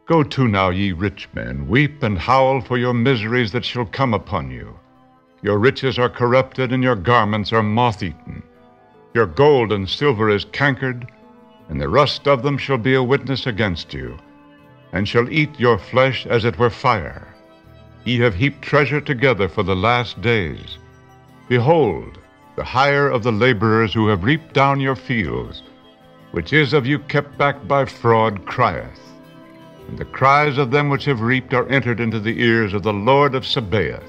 Go to now, ye rich men, weep and howl for your miseries that shall come upon you. Your riches are corrupted, and your garments are moth-eaten. Your gold and silver is cankered, and the rust of them shall be a witness against you, and shall eat your flesh as it were fire. Ye have heaped treasure together for the last days. Behold, the hire of the laborers who have reaped down your fields, which is of you kept back by fraud, crieth. And the cries of them which have reaped are entered into the ears of the Lord of Sabaoth.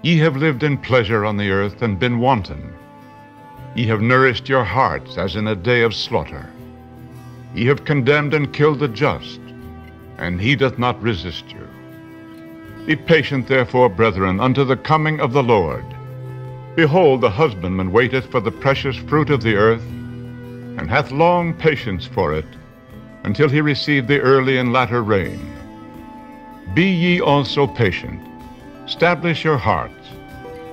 Ye have lived in pleasure on the earth, and been wanton. Ye have nourished your hearts as in a day of slaughter. Ye have condemned and killed the just, and he doth not resist you. Be patient, therefore, brethren, unto the coming of the Lord. Behold, the husbandman waiteth for the precious fruit of the earth, and hath long patience for it, until he receive the early and latter rain. Be ye also patient. Establish your hearts,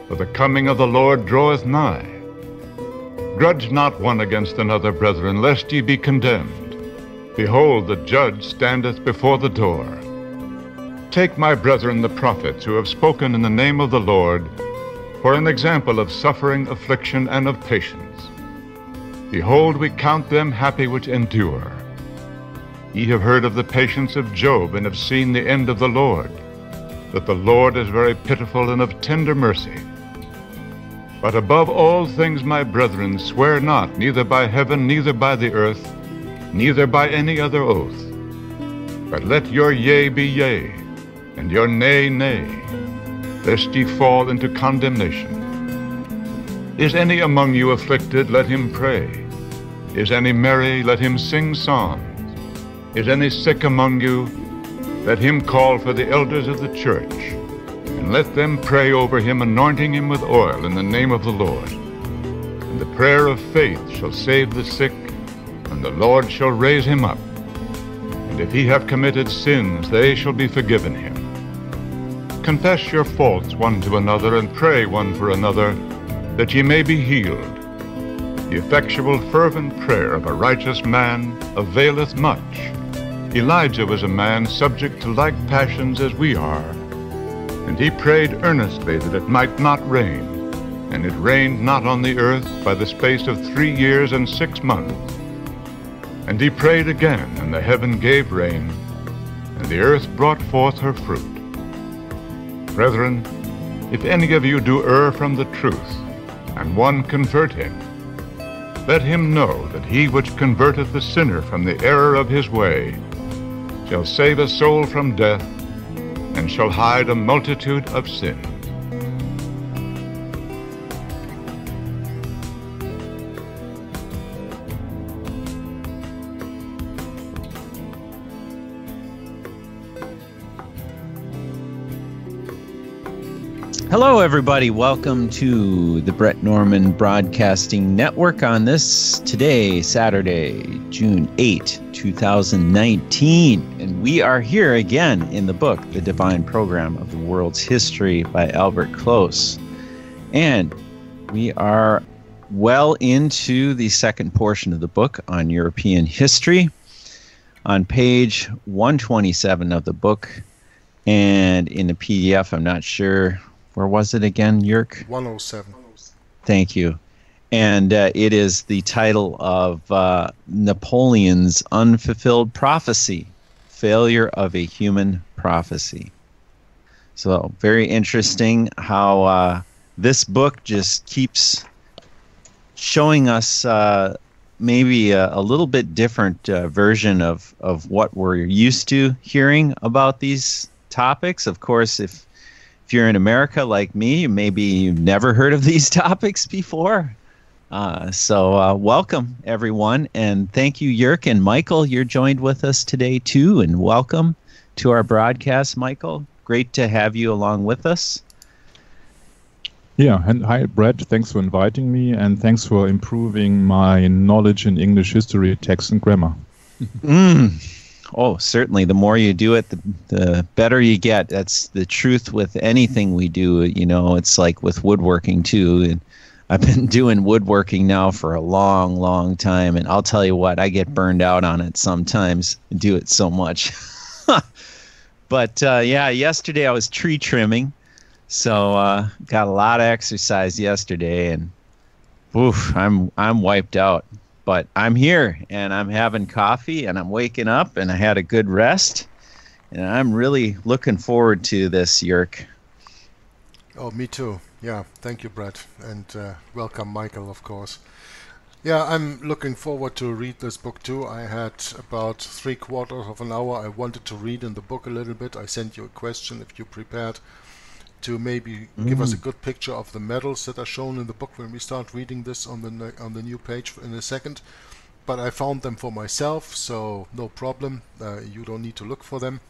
for the coming of the Lord draweth nigh. Grudge not one against another, brethren, lest ye be condemned. Behold, the judge standeth before the door. Take, my brethren, the prophets, who have spoken in the name of the Lord, for an example of suffering, affliction, and of patience. Behold, we count them happy which endure. Ye have heard of the patience of Job, and have seen the end of the Lord, that the Lord is very pitiful and of tender mercy. But above all things, my brethren, swear not, neither by heaven, neither by the earth, neither by any other oath. But let your yea be yea, and your nay, nay, lest ye fall into condemnation. Is any among you afflicted? Let him pray. Is any merry? Let him sing psalms. Is any sick among you? Let him call for the elders of the church, and let them pray over him, anointing him with oil in the name of the Lord. And the prayer of faith shall save the sick, and the Lord shall raise him up. And if he have committed sins, they shall be forgiven him. Confess your faults one to another, and pray one for another, that ye may be healed. The effectual fervent prayer of a righteous man availeth much. Elijah was a man subject to like passions as we are, and he prayed earnestly that it might not rain, and it rained not on the earth by the space of 3 years and 6 months. And he prayed again, and the heaven gave rain, and the earth brought forth her fruit. Brethren, if any of you do err from the truth, and one convert him, let him know that he which converteth the sinner from the error of his way shall save a soul from death, and shall hide a multitude of sins. Hello, everybody. Welcome to the Bret Norman Broadcasting Network on this today, Saturday, June 8, 2019. And we are here again in the book, The Divine Program of the World's History by Albert Close. And we are well into the second portion of the book on European history. On page 127 of the book, and in the PDF, I'm not sure. Where was it again, Jörg? 107. Thank you. And it is the title of Napoleon's Unfulfilled Prophecy, Failure of a Human Prophecy. So very interesting how this book just keeps showing us maybe a little bit different version of what we're used to hearing about these topics. Of course, if you're in America like me, maybe you've never heard of these topics before. So welcome, everyone. And thank you, Jörg and Michael. You're joined with us today, too. And welcome to our broadcast, Michael. Great to have you along with us. Yeah, and hi, Bret. Thanks for inviting me, and thanks for improving my knowledge in English history, text, and grammar. Oh, certainly. The more you do it, the better you get. That's the truth with anything we do. You know, it's like with woodworking, too. And I've been doing woodworking now for a long, long time, and I'll tell you what, I get burned out on it sometimes. I do it so much. But yeah, yesterday I was tree trimming, so got a lot of exercise yesterday, and oof, I'm wiped out. But I'm here, and I'm having coffee, and I'm waking up, and I had a good rest, and I'm really looking forward to this, Jörg. Oh, me too. Yeah, thank you, Bret, and welcome, Michael, of course. Yeah, I'm looking forward to read this book too. I had about 3/4 of an hour I wanted to read in the book a little bit. I sent you a question if you prepared to maybe give us a good picture of the medals that are shown in the book when we start reading this on the new page in a second. But I found them for myself, so no problem. You don't need to look for them.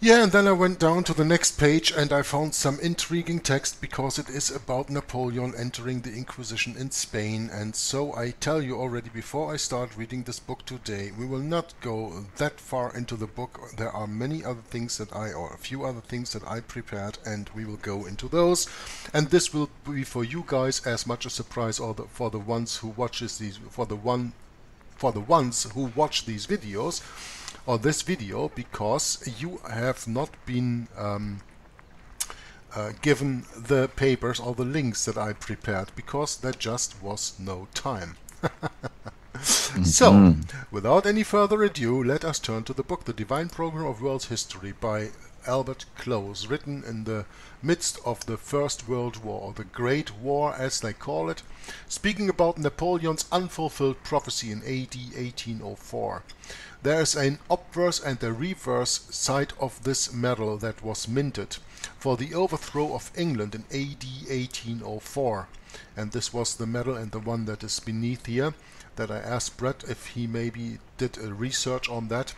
Yeah, and then I went down to the next page and I found some intriguing text because it is about Napoleon entering the Inquisition in Spain. And so I tell you already before I start reading this book today, we will not go that far into the book. There are many other things or a few other things that I prepared, and we will go into those. And this will be for you guys as much a surprise for the ones who watches these, for the ones who watch these videos, or this video, because you have not been given the papers or the links that I prepared, because there just was no time. So, without any further ado, let us turn to the book, The Divine Program of World History by Albert Close, written in the midst of the First World War, or the Great War as they call it, speaking about Napoleon's unfulfilled prophecy in AD 1804. There is an obverse and a reverse side of this medal that was minted for the overthrow of England in AD 1804. And this was the medal and the one that is beneath here, that I asked Bret if he maybe did a research on that,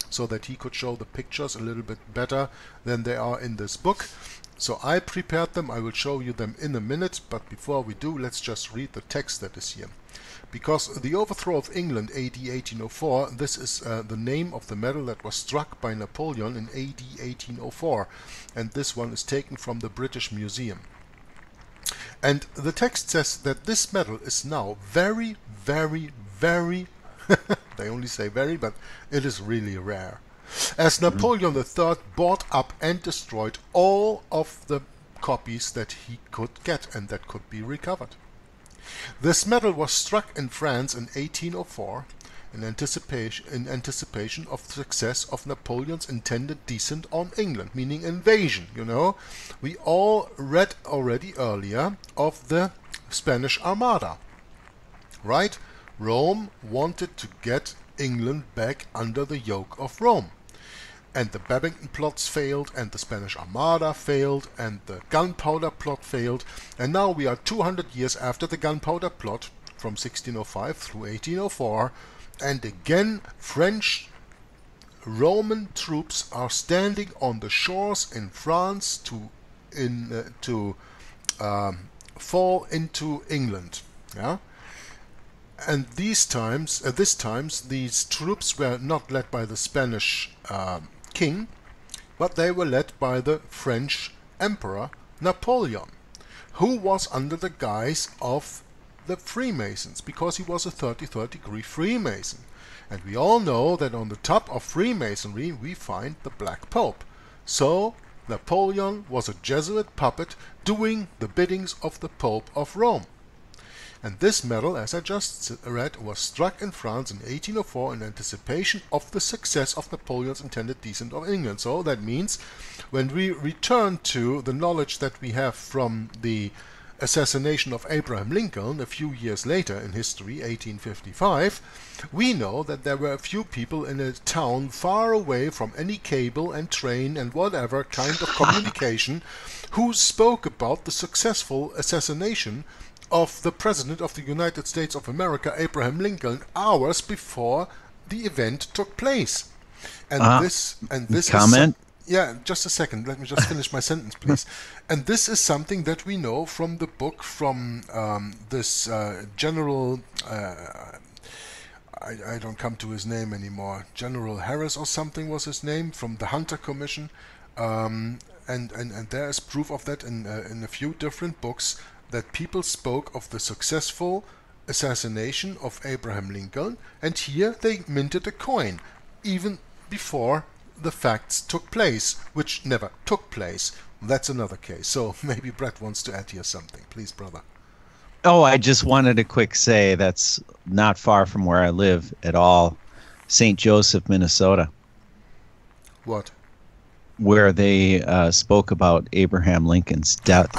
so that he could show the pictures a little bit better than they are in this book. So I prepared them. I will show you them in a minute, but before we do, let's just read the text that is here. Because the overthrow of England, AD 1804, this is the name of the medal that was struck by Napoleon in AD 1804, and this one is taken from the British Museum. And the text says that this medal is now very, very, very they only say very, but it is really rare, as Napoleon III bought up and destroyed all of the copies that he could get and that could be recovered. This medal was struck in France in 1804 in anticipation of the success of Napoleon's intended descent on England, meaning invasion, you know. We all read already earlier of the Spanish Armada, right? Rome wanted to get England back under the yoke of Rome. And the Babington plots failed, and the Spanish Armada failed, and the gunpowder plot failed, and now we are 200 years after the gunpowder plot, from 1605 through 1804, and again French Roman troops are standing on the shores in France to fall into England. Yeah. And this times, these troops were not led by the Spanish king, but they were led by the French Emperor Napoleon, who was under the guise of the Freemasons, because he was a 33rd degree Freemason. And we all know that on the top of Freemasonry we find the Black Pope. So Napoleon was a Jesuit puppet doing the biddings of the Pope of Rome. And this medal, as I just read, was struck in France in 1804 in anticipation of the success of Napoleon's intended descent on England. So that means when we return to the knowledge that we have from the assassination of Abraham Lincoln a few years later in history, 1855, we know that there were a few people in a town far away from any cable and train and whatever kind of communication who spoke about the successful assassination of the President of the United States of America, Abraham Lincoln, hours before the event took place. And this comment? Yeah, just a second. Let me just finish my sentence, please. And this is something that we know from the book from this General... I don't come to his name anymore. General Harris or something was his name, from the Hunter Commission. And there is proof of that in a few different books. that people spoke of the successful assassination of Abraham Lincoln, and here they minted a coin, even before the facts took place, which never took place. That's another case. So maybe Bret wants to add here something. Please, brother. Oh, I just wanted to quick say that's not far from where I live at all. St. Joseph, Minnesota. What? Where they spoke about Abraham Lincoln's death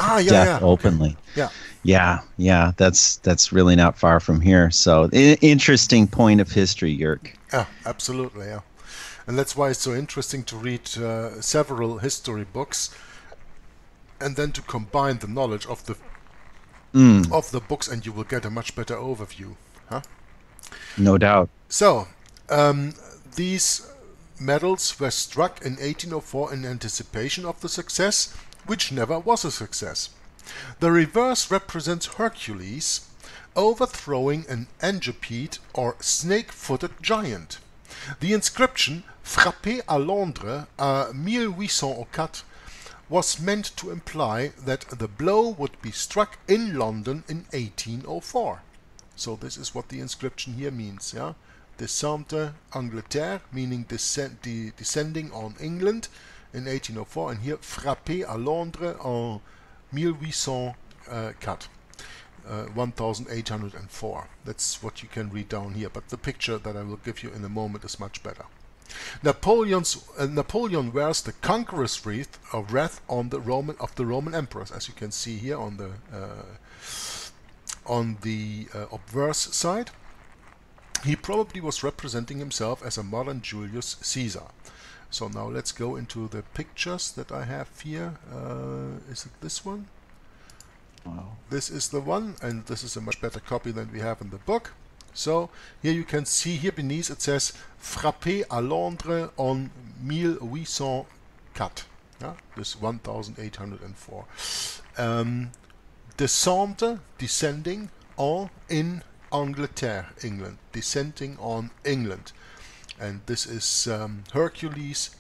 openly. Okay. Yeah. That's really not far from here. So interesting point of history, Jörg. Yeah, absolutely. Yeah, and that's why it's so interesting to read several history books, and then to combine the knowledge of the books, and you will get a much better overview. Huh? No doubt. So these medals were struck in 1804 in anticipation of the success, which never was a success. The reverse represents Hercules overthrowing an Angepede or snake-footed giant. The inscription Frappé à Londres à 1804 was meant to imply that the blow would be struck in London in 1804. So this is what the inscription here means, yeah? Descente Angleterre, meaning descending on England in 1804, and here Frappé à Londres en 1804, 1804. That's what you can read down here, but the picture that I will give you in a moment is much better. Napoleon wears the conqueror's wreath of wreath on the Roman emperors, as you can see here on the obverse side. He probably was representing himself as a modern Julius Caesar. So now let's go into the pictures that I have here. Is it this one? Wow. This is the one, and this is a much better copy than we have in the book. So here you can see, here beneath it says Frappé à Londres en 1804. Yeah, this 1804. Descente, descending, in Angleterre, England, descending on England. And this is Hercules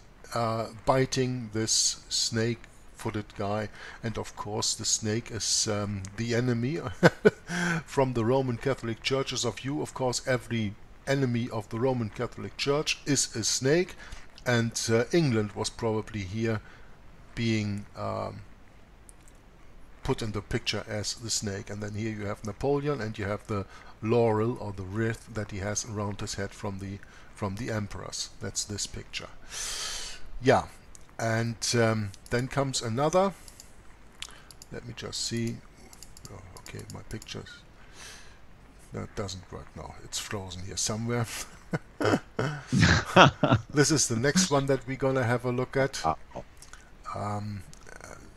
biting this snake-footed guy, and of course the snake is the enemy from the Roman Catholic Church's of view. Of course, every enemy of the Roman Catholic Church is a snake, and England was probably here being put in the picture as the snake. And then here you have Napoleon, and you have the laurel or the wreath that he has around his head from the emperors. That's this picture. Yeah, and then comes another. Let me just see. Oh, okay, my pictures. That doesn't work now. It's frozen here somewhere. This is the next one that we're gonna have a look at.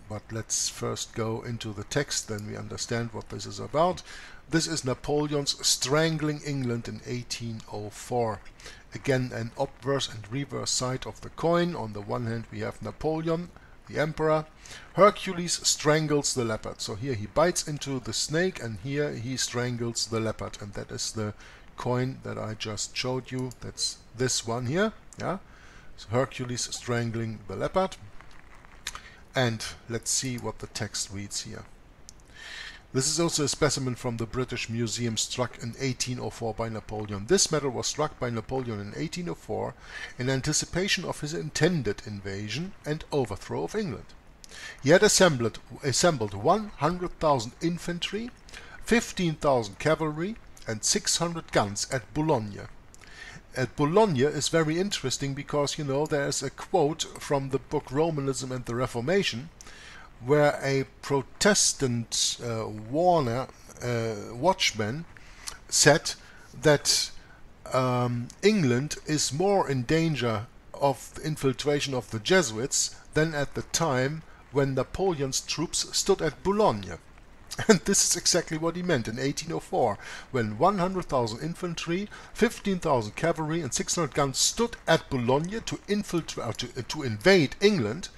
But let's first go into the text, then we understand what this is about. This is Napoleon's strangling England in 1804. Again, an obverse and reverse side of the coin. On the one hand we have Napoleon, the emperor. Hercules strangles the leopard. So here he bites into the snake, and here he strangles the leopard. And that is the coin that I just showed you. That's this one here. Yeah, so Hercules strangling the leopard. And let's see what the text reads here. This is also a specimen from the British Museum, struck in 1804 by Napoleon. This medal was struck by Napoleon in 1804 in anticipation of his intended invasion and overthrow of England. He had assembled 100,000 infantry, 15,000 cavalry, and 600 guns at Boulogne. At Boulogne is very interesting because, you know, there's a quote from the book Romanism and the Reformation, where a Protestant watchman said that England is more in danger of the infiltration of the Jesuits than at the time when Napoleon's troops stood at Boulogne. And this is exactly what he meant in 1804, when 100,000 infantry, 15,000 cavalry, and 600 guns stood at Boulogne to invade England.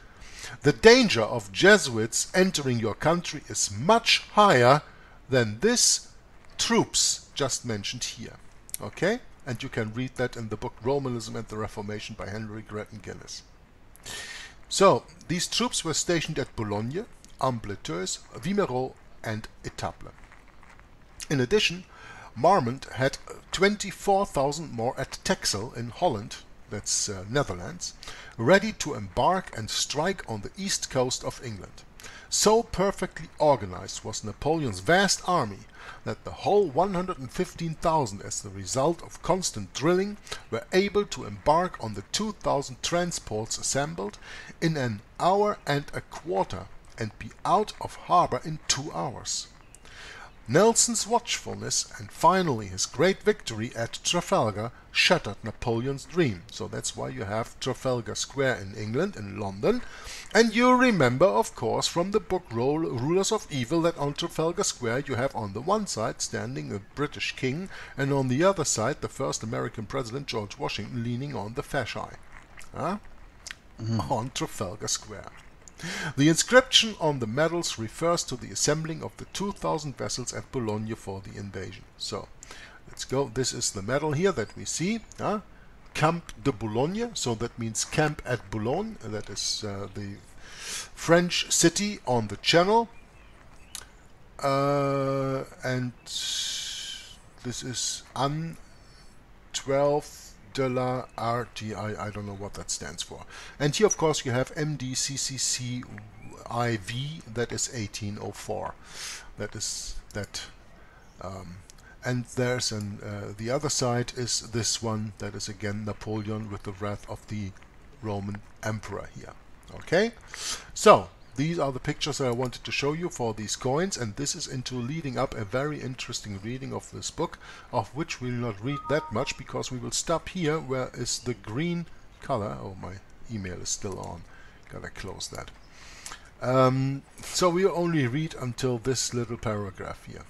The danger of Jesuits entering your country is much higher than this troops just mentioned here. Okay? And you can read that in the book Romanism and the Reformation by Henry Gretton Guinness. So, these troops were stationed at Boulogne, Ambleteuse, Wimereux, and Etaples. In addition, Marmont had 24,000 more at Texel in Holland, that's Netherlands, ready to embark and strike on the east coast of England. So perfectly organized was Napoleon's vast army that the whole 115,000, as the result of constant drilling, were able to embark on the 2,000 transports assembled in an hour and a quarter and be out of harbor in 2 hours. Nelson's watchfulness and finally his great victory at Trafalgar shattered Napoleon's dream. So that's why you have Trafalgar Square in England, in London. And you remember, of course, from the book Rulers of Evil, that on Trafalgar Square you have on the one side standing a British king and on the other side the first American president, George Washington, leaning on the fasci. On Trafalgar Square. The inscription on the medals refers to the assembling of the 2,000 vessels at Boulogne for the invasion. So, let's go. This is the medal here that we see. Camp de Boulogne, so that means camp at Boulogne. That is the French city on the Channel. And this is An 12 de la RT, I don't know what that stands for. And here, of course, you have MDCCCIV, that is 1804. That is that. And there's the other side is this one, that is again Napoleon with the wrath of the Roman Emperor here. Okay? So, these are the pictures that I wanted to show you for these coins, and this is into leading up a very interesting reading of this book, of which we will not read that much because we will stop here where is the green color. Oh, my email is still on. Gotta close that. So we only read until this little paragraph here.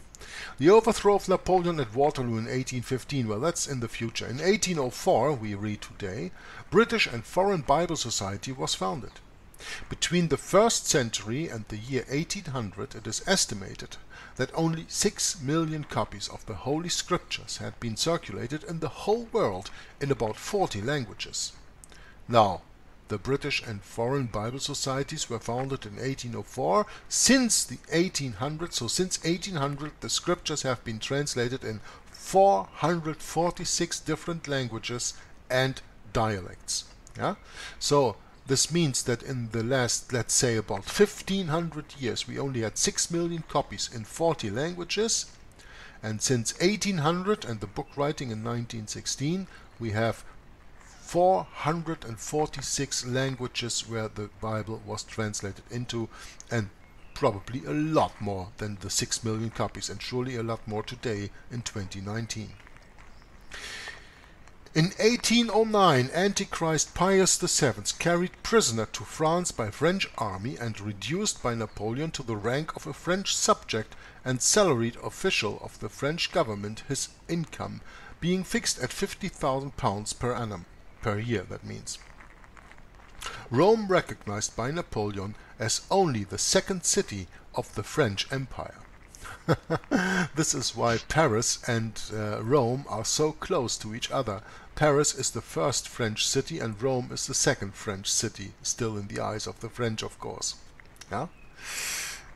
The overthrow of Napoleon at Waterloo in 1815, well, that's in the future. In 1804, we read today, British and Foreign Bible Society was founded. Between the 1st century and the year 1800, it is estimated that only 6 million copies of the Holy Scriptures had been circulated in the whole world in about 40 languages. Now, the British and Foreign Bible Societies were founded in 1804. Since the 1800s, so since 1800, the Scriptures have been translated in 446 different languages and dialects. Yeah? So, this means that in the last, let's say, about 1500 years, we only had 6 million copies in 40 languages. And since 1800 and the book writing in 1916, we have 446 languages where the Bible was translated into, and probably a lot more than the 6 million copies, and surely a lot more today in 2019. In 1809, Antichrist Pius VII, carried prisoner to France by French army and reduced by Napoleon to the rank of a French subject and salaried official of the French government, his income being fixed at £50,000 per annum, per year that means. Rome recognized by Napoleon as only the second city of the French Empire. This is why Paris and Rome are so close to each other. Paris is the first French city and Rome is the second French city, still in the eyes of the French, of course. Yeah?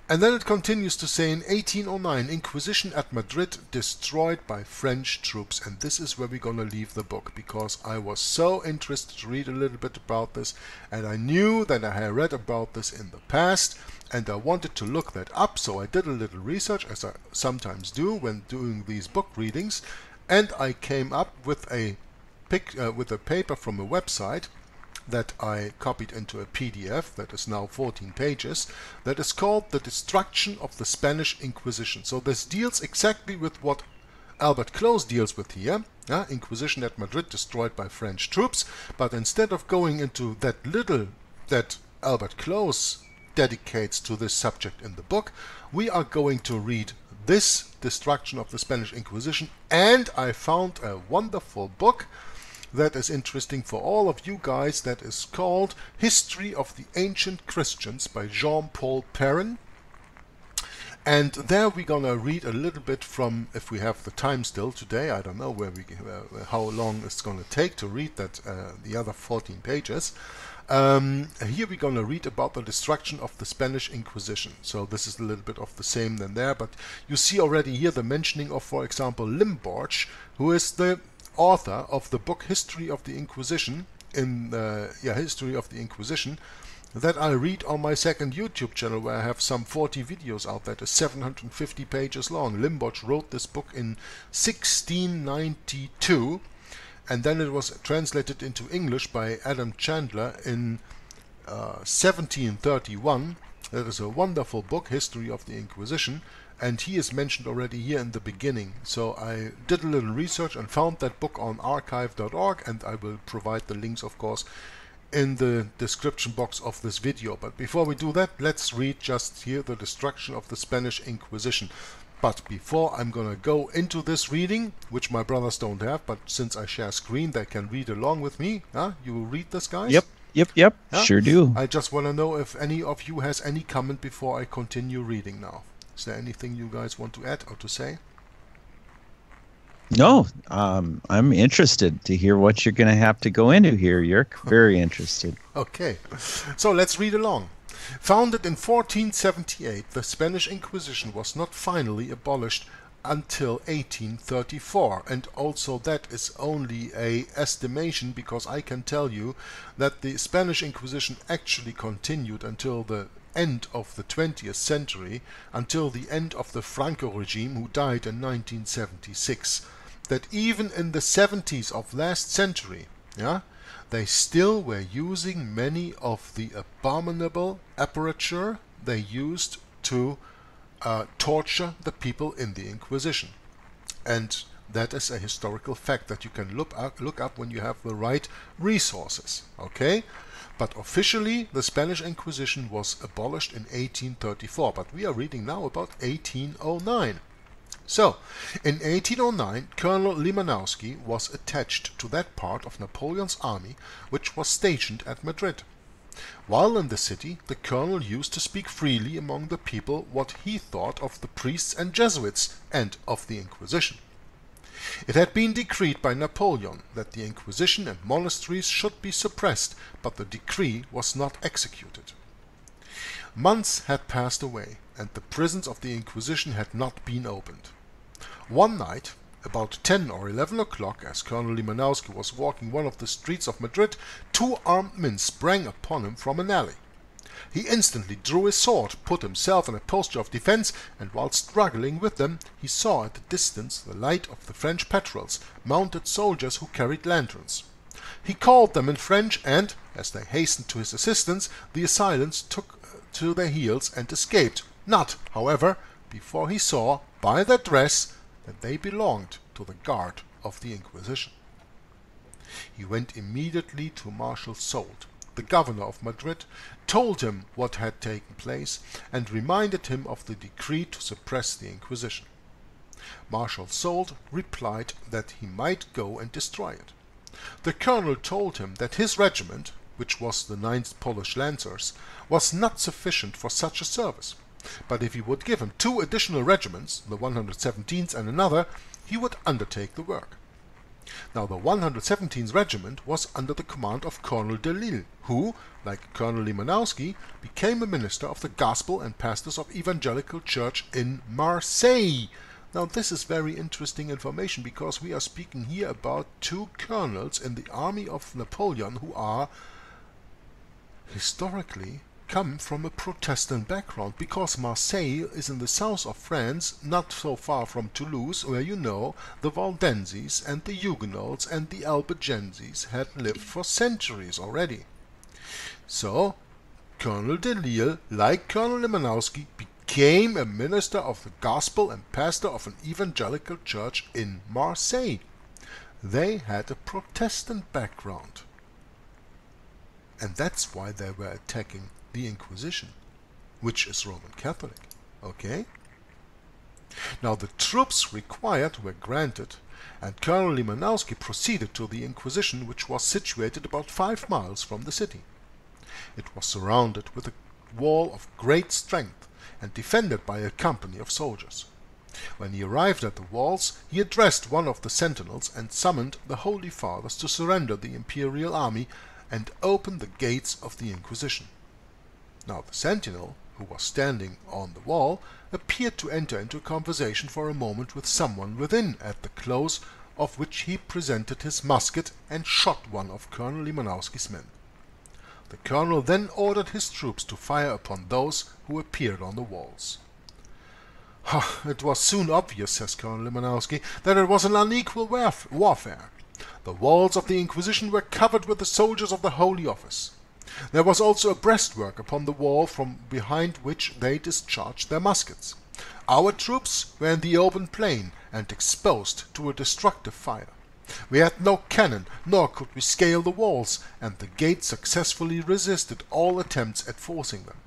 And then it continues to say, in 1809, Inquisition at Madrid destroyed by French troops. And this is where we're going to leave the book, because I was so interested to read a little bit about this, and I knew that I had read about this in the past, and I wanted to look that up, so I did a little research, as I sometimes do when doing these book readings, and I came up with a paper from a website that I copied into a PDF that is now 14 pages, that is called The Destruction of the Spanish Inquisition. So this deals exactly with what Albert Close deals with here, Inquisition at Madrid destroyed by French troops, but instead of going into that little that Albert Close dedicates to this subject in the book, we are going to read this Destruction of the Spanish Inquisition, and I found a wonderful book that is interesting for all of you guys, that is called History of the Ancient Christians by Jean-Paul Perrin. And there we're gonna read a little bit from, if we have the time still today, I don't know how long it's gonna take to read that the other 14 pages. Here we're gonna read about the destruction of the Spanish Inquisition. So this is a little bit of the same than there, but you see already here the mentioning of, for example, Limborch, who is the author of the book History of the Inquisition, History of the Inquisition, that I read on my second YouTube channel, where I have some 40 videos out that is 750 pages long. Limborch wrote this book in 1692, and then it was translated into English by Adam Chandler in 1731. That is a wonderful book, History of the Inquisition, and he is mentioned already here in the beginning. So I did a little research and found that book on archive.org, and I will provide the links, of course, in the description box of this video. But before we do that, let's read just here the destruction of the Spanish Inquisition. But before I'm gonna go into this reading, which my brothers don't have, but since I share screen, they can read along with me. You will read this, guys? Yep. Yeah? Sure do. I just want to know if any of you has any comment before I continue reading now. Is there anything you guys want to add or to say? No, I'm interested to hear what you're going to have to go into here, Jörg. Very interested. Okay, so let's read along. Founded in 1478, the Spanish Inquisition was not finally abolished until 1834, and also that is only a estimation, because I can tell you that the Spanish Inquisition actually continued until the end of the 20th century, until the end of the Franco regime, who died in 1976. That even in the 70s of last century, they still were using many of the abominable apparature they used to torture the people in the Inquisition. And that is a historical fact that you can look up when you have the right resources. Okay? But officially the Spanish Inquisition was abolished in 1834, but we are reading now about 1809. So, in 1809, Colonel Limanowski was attached to that part of Napoleon's army which was stationed at Madrid. While in the city, the colonel used to speak freely among the people what he thought of the priests and Jesuits and of the Inquisition. It had been decreed by Napoleon that the Inquisition and monasteries should be suppressed, but the decree was not executed. Months had passed away, and the prisons of the Inquisition had not been opened. One night, about 10 or 11 o'clock, as Colonel Limanowski was walking one of the streets of Madrid, two armed men sprang upon him from an alley. He instantly drew his sword, put himself in a posture of defense, and while struggling with them, he saw at a distance the light of the French patrols, mounted soldiers who carried lanterns. He called them in French, and, as they hastened to his assistance, the assailants took to their heels and escaped, not, however, before he saw, by their dress, that they belonged to the guard of the Inquisition. He went immediately to Marshal Soult, the governor of Madrid, told him what had taken place, and reminded him of the decree to suppress the Inquisition. Marshal Soult replied that he might go and destroy it. The colonel told him that his regiment, which was the 9th Polish Lancers, was not sufficient for such a service, but if he would give him 2 additional regiments, the 117th and another, he would undertake the work. Now the 117th regiment was under the command of Colonel de Lille, who, like Colonel Limanowski, became a minister of the Gospel and pastors of Evangelical Church in Marseille. Now this is very interesting information, because we are speaking here about 2 colonels in the army of Napoleon who are historically come from a Protestant background, because Marseille is in the south of France, not so far from Toulouse, where the Waldenses and the Huguenots and the Albigenses had lived for centuries already. So, Colonel de Lille, like Colonel Limanowski, became a minister of the gospel and pastor of an evangelical church in Marseille. They had a Protestant background. And that's why they were attacking the Inquisition, which is Roman Catholic. Okay? Now the troops required were granted, and Colonel Limanowski proceeded to the Inquisition, which was situated about 5 miles from the city. It was surrounded with a wall of great strength, and defended by a company of soldiers. When he arrived at the walls, he addressed one of the sentinels and summoned the Holy Fathers to surrender the imperial army and open the gates of the Inquisition. Now the sentinel, who was standing on the wall, appeared to enter into a conversation for a moment with someone within, at the close of which he presented his musket and shot one of Colonel Limanowski's men. The colonel then ordered his troops to fire upon those who appeared on the walls. It was soon obvious, says Colonel Limanowski, that it was an unequal warfare. The walls of the Inquisition were covered with the soldiers of the Holy Office. There was also a breastwork upon the wall from behind which they discharged their muskets. Our troops were in the open plain and exposed to a destructive fire. We had no cannon, nor could we scale the walls, and the gates successfully resisted all attempts at forcing them.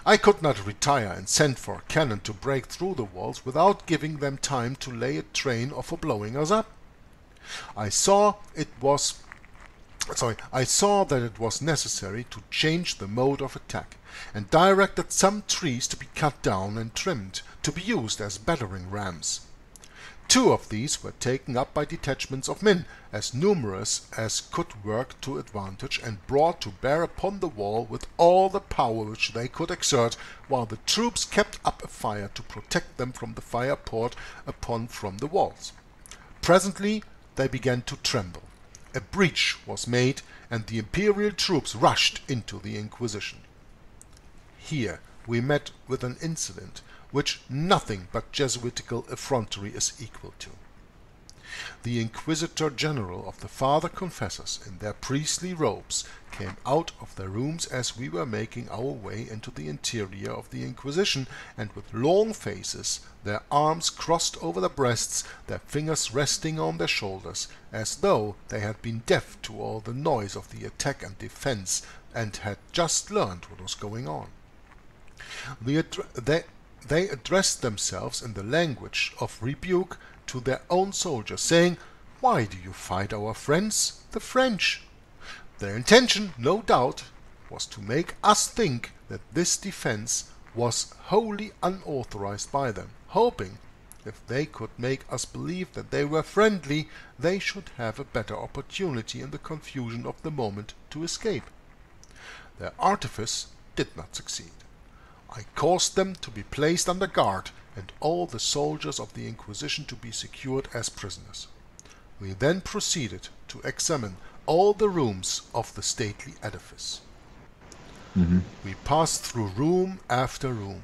I could not retire and send for a cannon to break through the walls without giving them time to lay a train or for blowing us up. I saw that it was necessary to change the mode of attack, and directed some trees to be cut down and trimmed, to be used as battering rams. 2 of these were taken up by detachments of men, as numerous as could work to advantage, and brought to bear upon the wall with all the power which they could exert, while the troops kept up a fire to protect them from the fire poured upon from the walls. Presently they began to tremble. A breach was made, and the imperial troops rushed into the Inquisition. Here we met with an incident which nothing but Jesuitical effrontery is equal to. The Inquisitor General of the Father Confessors, in their priestly robes, came out of their rooms as we were making our way into the interior of the Inquisition, and with long faces, their arms crossed over their breasts, their fingers resting on their shoulders, as though they had been deaf to all the noise of the attack and defense, and had just learned what was going on. They addressed themselves in the language of rebuke to their own soldiers, saying, "Why do you fight our friends, the French?" Their intention, no doubt, was to make us think that this defense was wholly unauthorized by them, hoping, if they could make us believe that they were friendly, they should have a better opportunity in the confusion of the moment to escape. Their artifice did not succeed. I caused them to be placed under guard, and all the soldiers of the Inquisition to be secured as prisoners. We then proceeded to examine all the rooms of the stately edifice. We passed through room after room,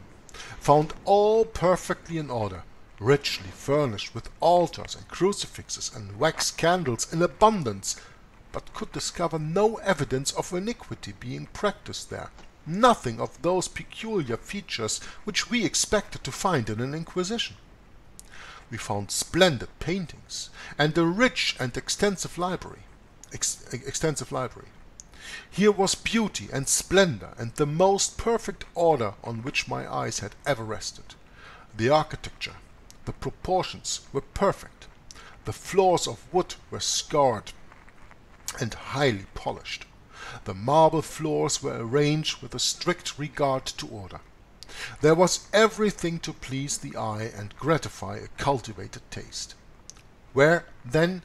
found all perfectly in order, richly furnished with altars and crucifixes and wax candles in abundance, but could discover no evidence of iniquity being practiced there, nothing of those peculiar features which we expected to find in an Inquisition. We found splendid paintings and a rich and extensive library. Here was beauty and splendor and the most perfect order on which my eyes had ever rested. The architecture, the proportions were perfect. The floors of wood were scoured and highly polished. The marble floors were arranged with a strict regard to order. There was everything to please the eye and gratify a cultivated taste. Where, then,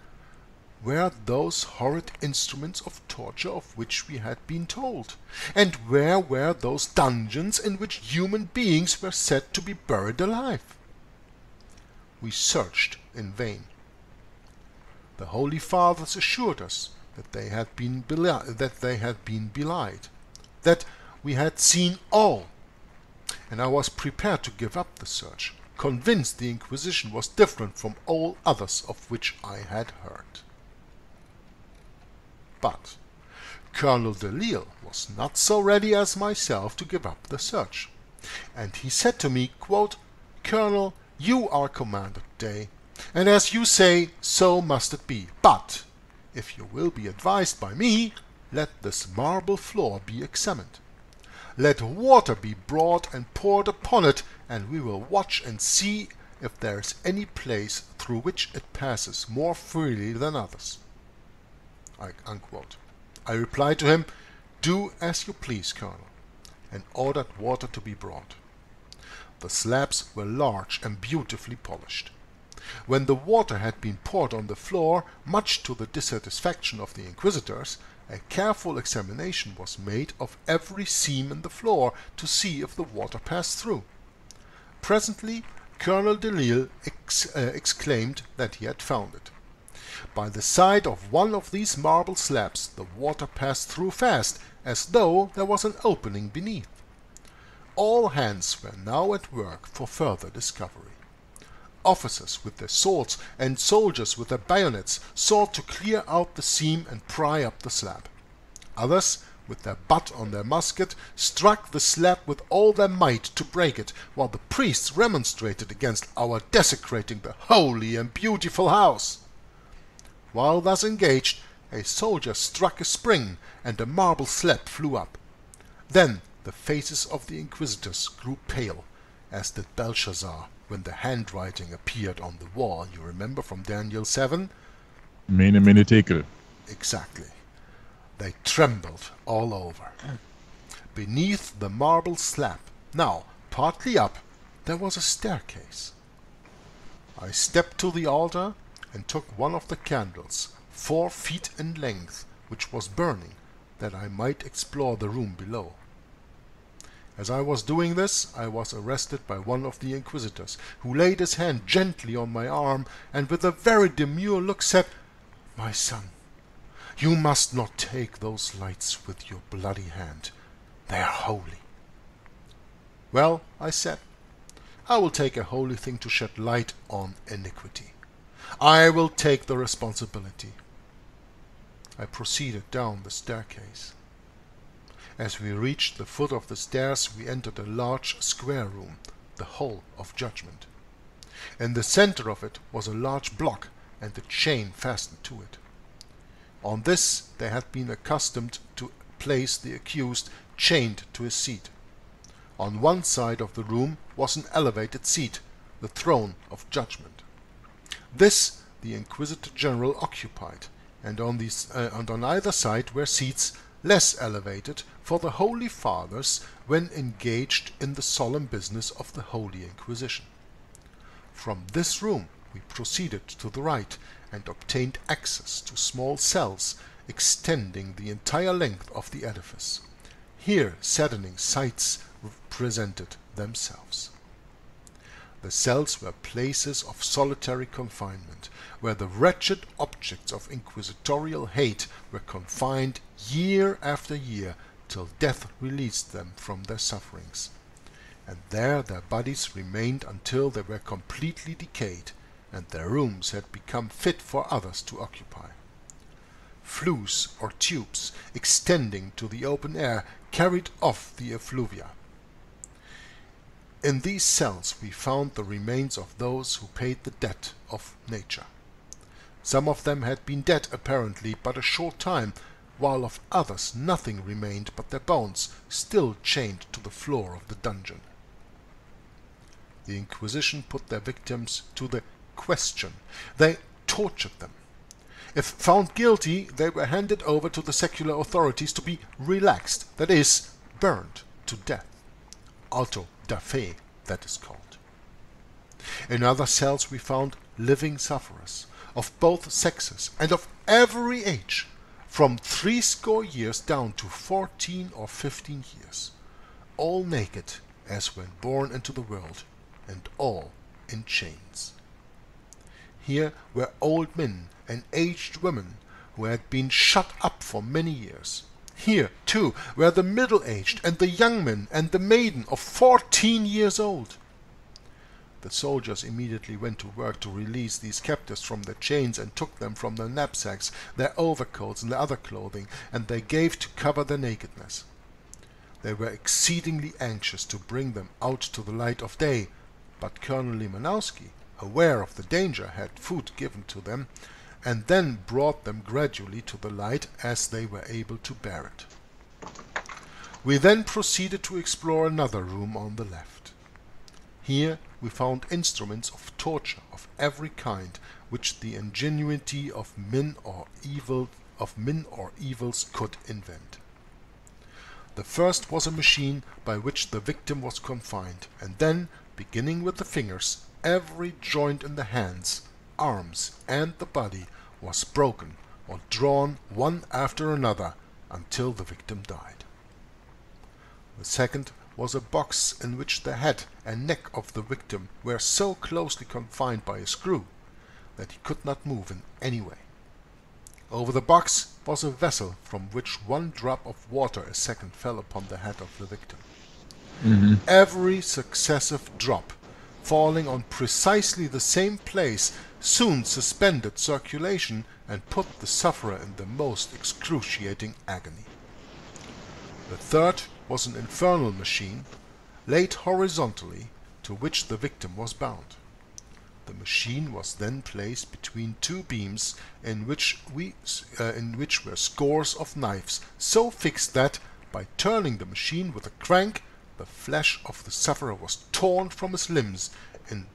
were those horrid instruments of torture of which we had been told? And where were those dungeons in which human beings were said to be buried alive? We searched in vain. The Holy Fathers assured us that they had been belied, that we had seen all, and I was prepared to give up the search, convinced the Inquisition was different from all others of which I had heard. But Colonel de Lisle was not so ready as myself to give up the search, and he said to me, quote, "Colonel, you are commander today, and as you say, so must it be. But if you will be advised by me, let this marble floor be examined. Let water be brought and poured upon it, and we will watch and see if there is any place through which it passes more freely than others." Unquote. I replied to him, "Do as you please, Colonel," and ordered water to be brought. The slabs were large and beautifully polished. When the water had been poured on the floor, much to the dissatisfaction of the inquisitors, a careful examination was made of every seam in the floor to see if the water passed through. Presently Colonel Delisle exclaimed that he had found it. By the side of one of these marble slabs the water passed through fast, as though there was an opening beneath. All hands were now at work for further discovery. Officers with their swords and soldiers with their bayonets sought to clear out the seam and pry up the slab. Others, with their butt on their musket, struck the slab with all their might to break it, while the priests remonstrated against our desecrating the holy and beautiful house. While thus engaged, a soldier struck a spring, and the marble slab flew up. Then the faces of the inquisitors grew pale, as did Belshazzar when the handwriting appeared on the wall. You remember from Daniel 7? Mene, mene, tekel. Exactly. They trembled all over. Beneath the marble slab, now partly up, there was a staircase. I stepped to the altar and took one of the candles, 4 feet in length, which was burning, that I might explore the room below. As I was doing this, I was arrested by one of the inquisitors, who laid his hand gently on my arm, and with a very demure look said, "My son, you must not take those lights with your bloody hand. They are holy." "Well," I said, "I will take a holy thing to shed light on iniquity. I will take the responsibility." I proceeded down the staircase. As we reached the foot of the stairs, we entered a large square room, the hall of judgment. In the center of it was a large block and a chain fastened to it. On this they had been accustomed to place the accused chained to his seat. On one side of the room was an elevated seat, the throne of judgment. This the Inquisitor General occupied, and on either side were seats less elevated for the Holy Fathers when engaged in the solemn business of the Holy Inquisition. From this room we proceeded to the right and obtained access to small cells extending the entire length of the edifice. Here saddening sights presented themselves. The cells were places of solitary confinement, where the wretched objects of inquisitorial hate were confined year after year till death released them from their sufferings. And there their bodies remained until they were completely decayed, and their rooms had become fit for others to occupy. Flues or tubes extending to the open air carried off the effluvia. In these cells we found the remains of those who paid the debt of nature. Some of them had been dead apparently but a short time, while of others nothing remained but their bones, still chained to the floor of the dungeon. The Inquisition put their victims to the question. They tortured them. If found guilty, they were handed over to the secular authorities to be relaxed, that is, burned to death. Auto da fe, that is called. In other cells we found living sufferers, of both sexes and of every age, from 60 years down to 14 or 15 years, all naked as when born into the world, and all in chains. Here were old men and aged women who had been shut up for many years. Here, too, were the middle-aged and the young men and the maiden of 14 years old. The soldiers immediately went to work to release these captives from their chains and took them from their knapsacks, their overcoats and their other clothing, and they gave to cover their nakedness. They were exceedingly anxious to bring them out to the light of day, but Colonel Limanowski, aware of the danger, had food given to them, and then brought them gradually to the light as they were able to bear it. We then proceeded to explore another room on the left. Here we found instruments of torture of every kind which the ingenuity of men or evils could invent. The first was a machine by which the victim was confined, and then, beginning with the fingers, every joint in the hands, arms, and the body was broken or drawn one after another until the victim died. The second was a box in which the head and neck of the victim were so closely confined by a screw that he could not move in any way. Over the box was a vessel from which one drop of water a second fell upon the head of the victim. Every successive drop, falling on precisely the same place, soon suspended circulation and put the sufferer in the most excruciating agony. The third was an infernal machine, laid horizontally, to which the victim was bound. The machine was then placed between two beams in which were scores of knives, so fixed that, by turning the machine with a crank, the flesh of the sufferer was torn from his limbs in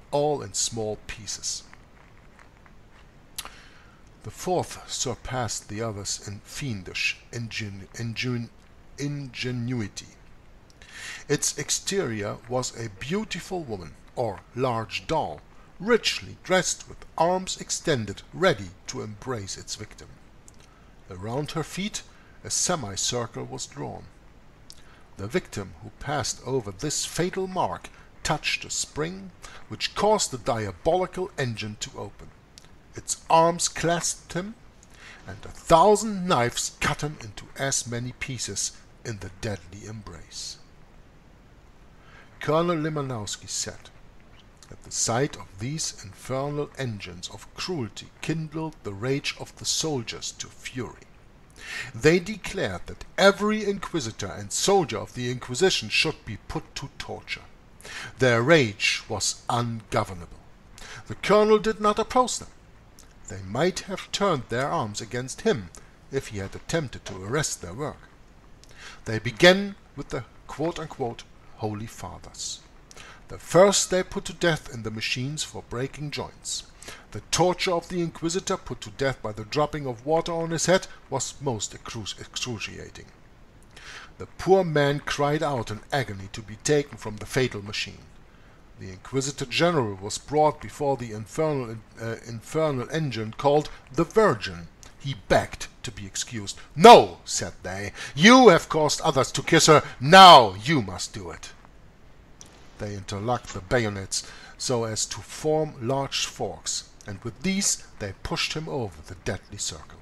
small pieces. The fourth surpassed the others in fiendish ingenuity. Its exterior was a beautiful woman, or large doll, richly dressed with arms extended, ready to embrace its victim. Around her feet a semicircle was drawn. The victim who passed over this fatal mark touched a spring which caused the diabolical engine to open. Its arms clasped him, and 1,000 knives cut him into as many pieces in the deadly embrace. Colonel Limanowski said that the sight of these infernal engines of cruelty kindled the rage of the soldiers to fury. They declared that every inquisitor and soldier of the Inquisition should be put to torture. Their rage was ungovernable. The colonel did not oppose them. They might have turned their arms against him if he had attempted to arrest their work. They began with the quote-unquote Holy Fathers. The first they put to death in the machines for breaking joints. The torture of the Inquisitor put to death by the dropping of water on his head was most excruciating. The poor man cried out in agony to be taken from the fatal machine. The Inquisitor General was brought before the infernal engine called the Virgin. He begged to be excused. "No," said they, "you have caused others to kiss her, now you must do it." They interlocked the bayonets so as to form large forks, and with these they pushed him over the deadly circle.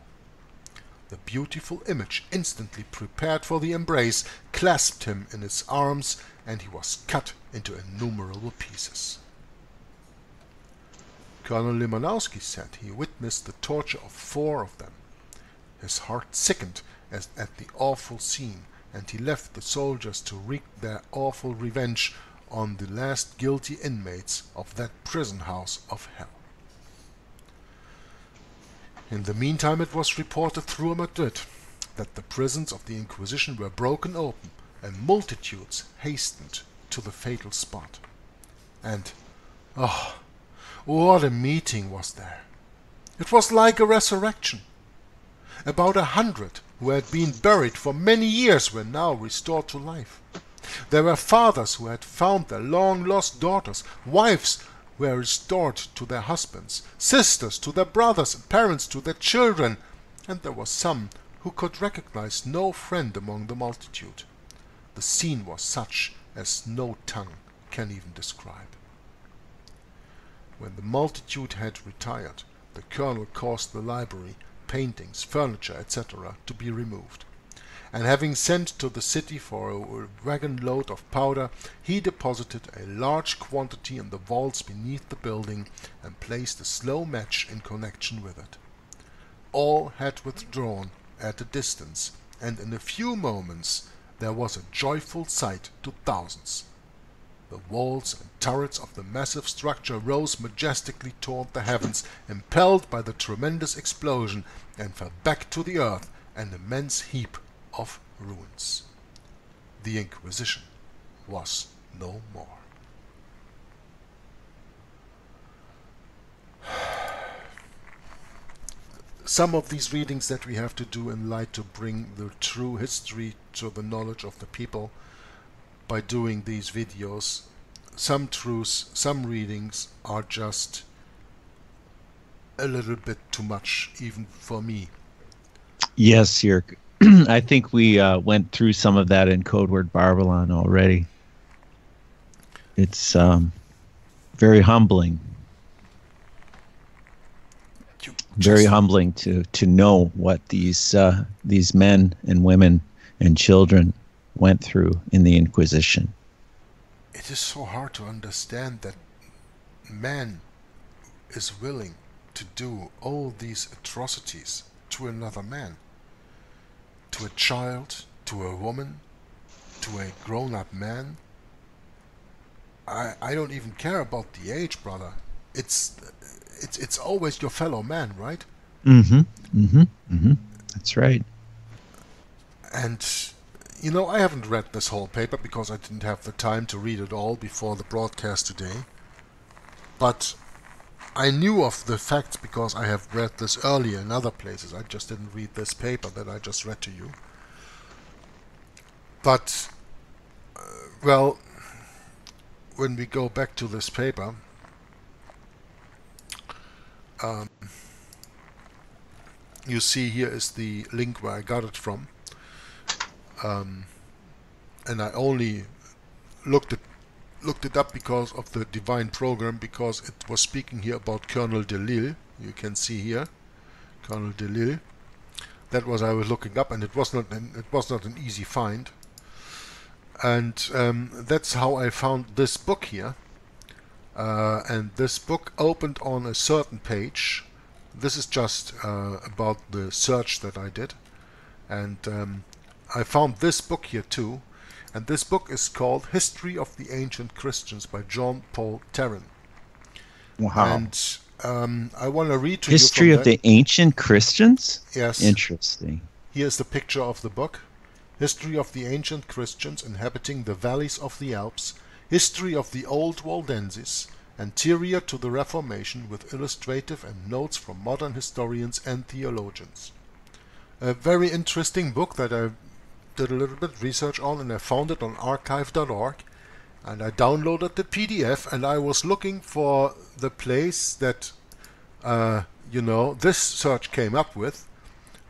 The beautiful image, instantly prepared for the embrace, clasped him in its arms, and he was cut into innumerable pieces. Colonel Limanowski said he witnessed the torture of 4 of them. His heart sickened at the awful scene, and he left the soldiers to wreak their awful revenge on the last guilty inmates of that prison house of hell. In the meantime it was reported through Madrid that the prisons of the Inquisition were broken open, and multitudes hastened to the fatal spot. And, oh, what a meeting was there! It was like a resurrection. About 100 who had been buried for many years were now restored to life. There were fathers who had found their long-lost daughters, wives were restored to their husbands, sisters to their brothers, and parents to their children, and there were some who could recognize no friend among the multitude. The scene was such as no tongue can even describe. When the multitude had retired, the colonel caused the library, paintings, furniture, etc. to be removed, and having sent to the city for a wagon-load of powder, he deposited a large quantity in the vaults beneath the building and placed a slow match in connection with it. All had withdrawn at a distance, and in a few moments there was a joyful sight to thousands. The walls and turrets of the massive structure rose majestically toward the heavens, impelled by the tremendous explosion, and fell back to the earth, an immense heap of ruins. The Inquisition was no more. some of these readings that we have to do in light to bring the true history to the knowledge of the people by doing these videos. Some truths, some readings are just a little bit too much, even for me. Yes, Jörg. I think we went through some of that in Code Word Babylon already. It's very humbling. Very humbling to know what these men and women and children went through in the Inquisition. It is so hard to understand that man is willing to do all these atrocities to another man, to a child, to a woman, to a grown-up man. I don't even care about the age, brother. It's always your fellow man, right? That's right. And you know, I haven't read this whole paper because I didn't have the time to read it all before the broadcast today. But I knew of the facts because I have read this earlier in other places. I just didn't read this paper that I just read to you. But, well, when we go back to this paper, you see here is the link where I got it from. And I only looked it up because of the divine program, because it was speaking here about Colonel Delille. You can see here, Colonel Delille. That was I was looking up, and it was not an easy find. And that's how I found this book here. And this book opened on a certain page. This is just about the search that I did, and I found this book here too, and this book is called History of the Ancient Christians by John Paul Terran. Wow. And I want to read to History you of the Ancient Christians? Yes. Interesting. Here's the picture of the book. History of the Ancient Christians inhabiting the valleys of the Alps. History of the Old Waldenses, anterior to the Reformation, with illustrative and notes from modern historians and theologians. A very interesting book that I did a little bit research on, and I found it on archive.org, and I downloaded the PDF, and I was looking for the place that this search came up with.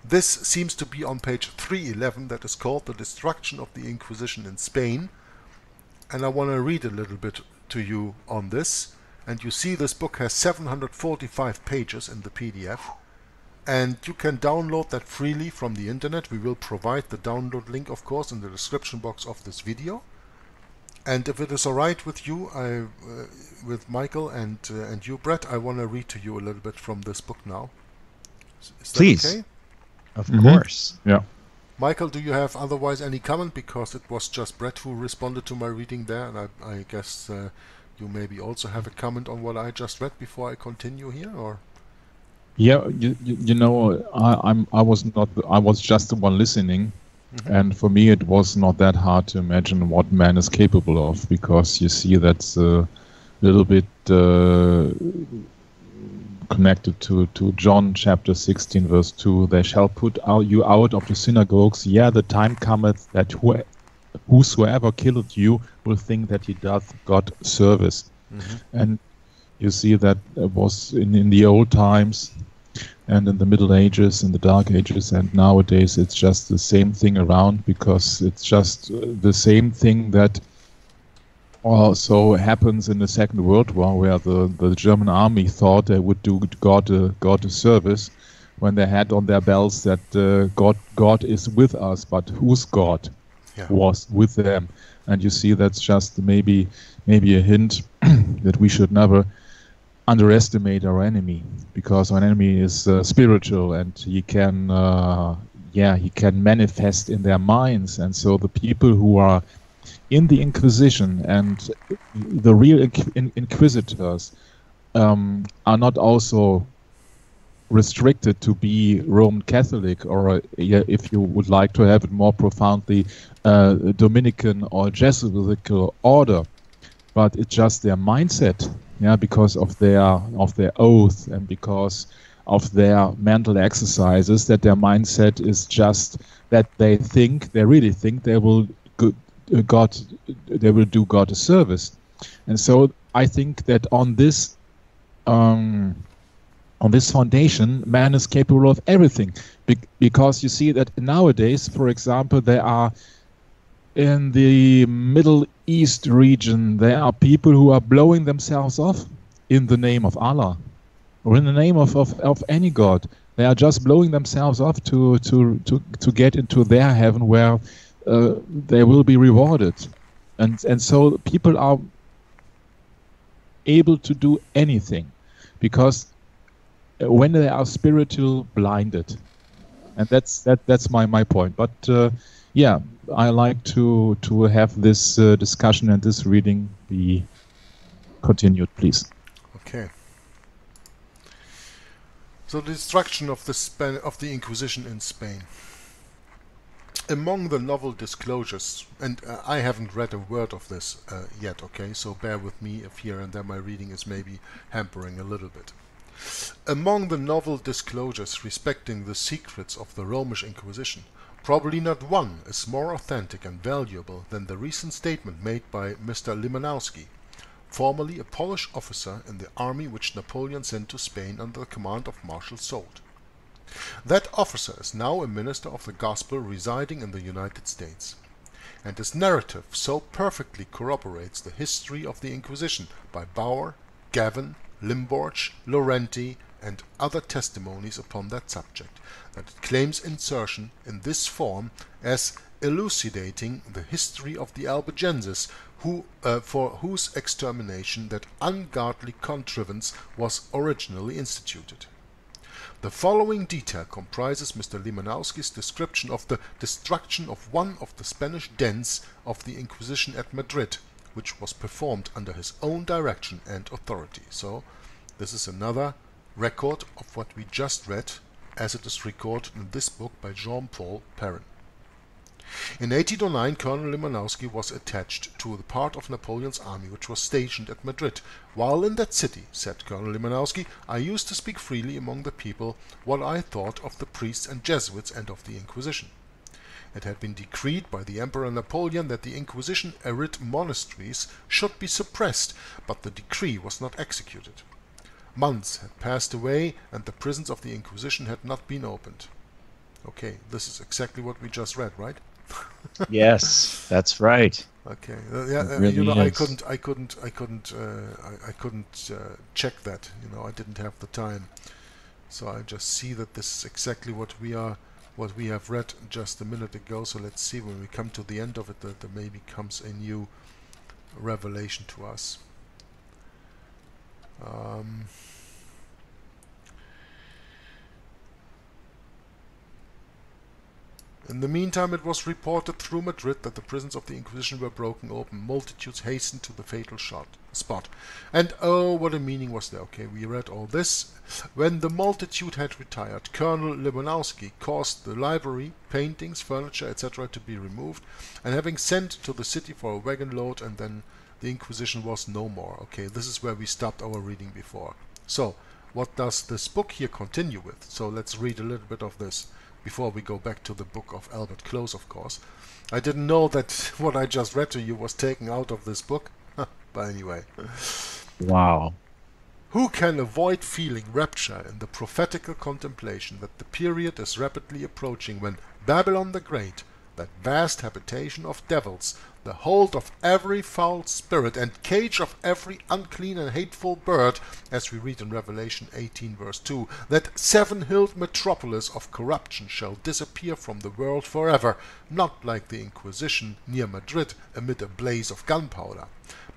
This seems to be on page 311, that is called The Destruction of the Inquisition in Spain, and I want to read a little bit to you on this. And you see this book has 745 pages in the PDF, and you can download that freely from the internet. We will provide the download link, of course, in the description box of this video. And if it is alright with you, with Michael and you, Bret, I want to read to you a little bit from this book now. Is that Please. Okay? Of course. Yeah. Michael, do you have otherwise any comment? Because it was just Bret who responded to my reading there, and I guess you maybe also have a comment on what I just read before I continue here, or? Yeah, you know, I was just the one listening, and for me it was not that hard to imagine what man is capable of, because you see that's a little bit connected to John chapter 16 verse 2. They shall put you out of the synagogues. Yeah, the time cometh that whosoever killeth you will think that he doth God service. And you see that was in the old times and in the Middle Ages, in the Dark Ages, and nowadays it's just the same thing around, because it's just the same thing that also happens in the Second World War, where the German army thought they would do God a service when they had on their belts that God is with us, but whose God was with them? And you see that's just maybe a hint that we should never underestimate our enemy, because our enemy is spiritual, and he can manifest in their minds. And so the people who are in the Inquisition and the real inquisitors are not also restricted to be Roman Catholic, or if you would like to have it more profoundly, Dominican or Jesuitical order, but it's just their mindset, because of their oath, and because of their mental exercises, that their mindset is just that they really think they will do God a service. And so I think that on this foundation, man is capable of everything, because you see that nowadays, for example, there are in the Middle East region, there are people who are blowing themselves off in the name of Allah or in the name of any god. They are just blowing themselves off to get into their heaven where they will be rewarded. And so people are able to do anything because when they are spiritual blinded. And that's my point. But yeah, I like to have this discussion and this reading be continued, please. Okay. So the destruction of the Inquisition in Spain. Among the novel disclosures, and I haven't read a word of this yet, okay, so bear with me if here and there my reading is maybe hampering a little bit. Among the novel disclosures respecting the secrets of the Romish Inquisition, probably not one is more authentic and valuable than the recent statement made by Mr. Limanowski, formerly a Polish officer in the army which Napoleon sent to Spain under the command of Marshal Soult. That officer is now a minister of the gospel residing in the United States, and his narrative so perfectly corroborates the history of the Inquisition by Bauer, Gavin, Limborch, Laurenti, and other testimonies upon that subject, that it claims insertion in this form as elucidating the history of the Albigenses, for whose extermination that ungodly contrivance was originally instituted. The following detail comprises Mr. Limanowski's description of the destruction of one of the Spanish dens of the Inquisition at Madrid, which was performed under his own direction and authority. So, this is another record of what we just read, as it is recorded in this book by Jean-Paul Perrin. In 1809, Colonel Limanowski was attached to the part of Napoleon's army which was stationed at Madrid. While in that city, said Colonel Limanowski, I used to speak freely among the people what I thought of the priests and Jesuits and of the Inquisition. It had been decreed by the Emperor Napoleon that the Inquisition errant monasteries should be suppressed, but the decree was not executed. Months had passed away and the prisons of the Inquisition had not been opened. Okay, this is exactly what we just read, right? Yes, that's right. Okay, really you know, is. I couldn't check that. You know, I didn't have the time, so I just see that this is exactly what we have read just a minute ago. So let's see when we come to the end of it that there maybe comes a new revelation to us. In the meantime, it was reported through Madrid that the prisons of the Inquisition were broken open. Multitudes hastened to the fatal spot. And oh, what a meaning was there. Okay, we read all this. When the multitude had retired, Colonel Limanowski caused the library, paintings, furniture, etc. to be removed, and having sent to the city for a wagon load, and then the Inquisition was no more. Okay, this is where we stopped our reading before. So, what does this book here continue with? So let's read a little bit of this before we go back to the book of Albert Close, of course. I didn't know that what I just read to you was taken out of this book. But anyway. Wow. Who can avoid feeling rapture in the prophetical contemplation that the period is rapidly approaching when Babylon the Great, that vast habitation of devils, the hold of every foul spirit and cage of every unclean and hateful bird, as we read in Revelation 18 verse 2, that seven-hilled metropolis of corruption shall disappear from the world forever, not like the Inquisition near Madrid amid a blaze of gunpowder,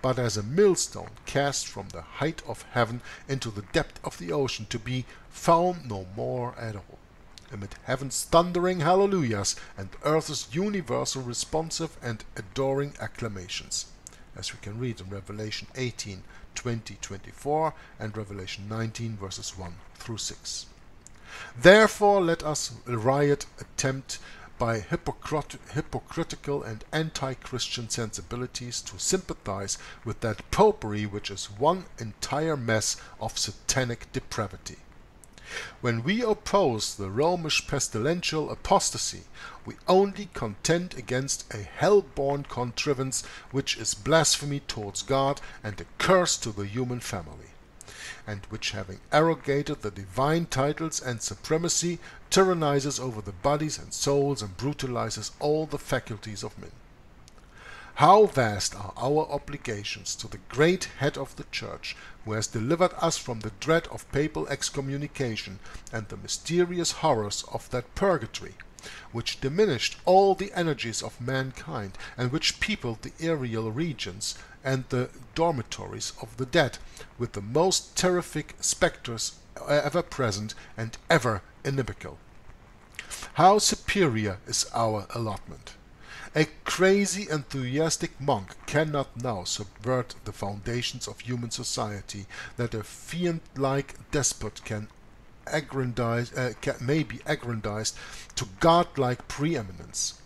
but as a millstone cast from the height of heaven into the depth of the ocean, to be found no more at all, amid heaven's thundering hallelujahs and earth's universal responsive and adoring acclamations, as we can read in Revelation 18, 20, 24 and Revelation 19 verses 1 through 6. Therefore let us riot attempt by hypocritical and anti-Christian sensibilities to sympathize with that popery which is one entire mess of satanic depravity. When we oppose the Romish pestilential apostasy, we only contend against a hell-born contrivance which is blasphemy towards God and a curse to the human family, and which, having arrogated the divine titles and supremacy, tyrannizes over the bodies and souls and brutalizes all the faculties of men. How vast are our obligations to the great head of the Church, who has delivered us from the dread of papal excommunication and the mysterious horrors of that purgatory, which diminished all the energies of mankind, and which peopled the aerial regions and the dormitories of the dead with the most terrific spectres ever present and ever inimical. How superior is our allotment! A crazy enthusiastic monk cannot now subvert the foundations of human society that a fiend-like despot may be aggrandized to godlike preeminence.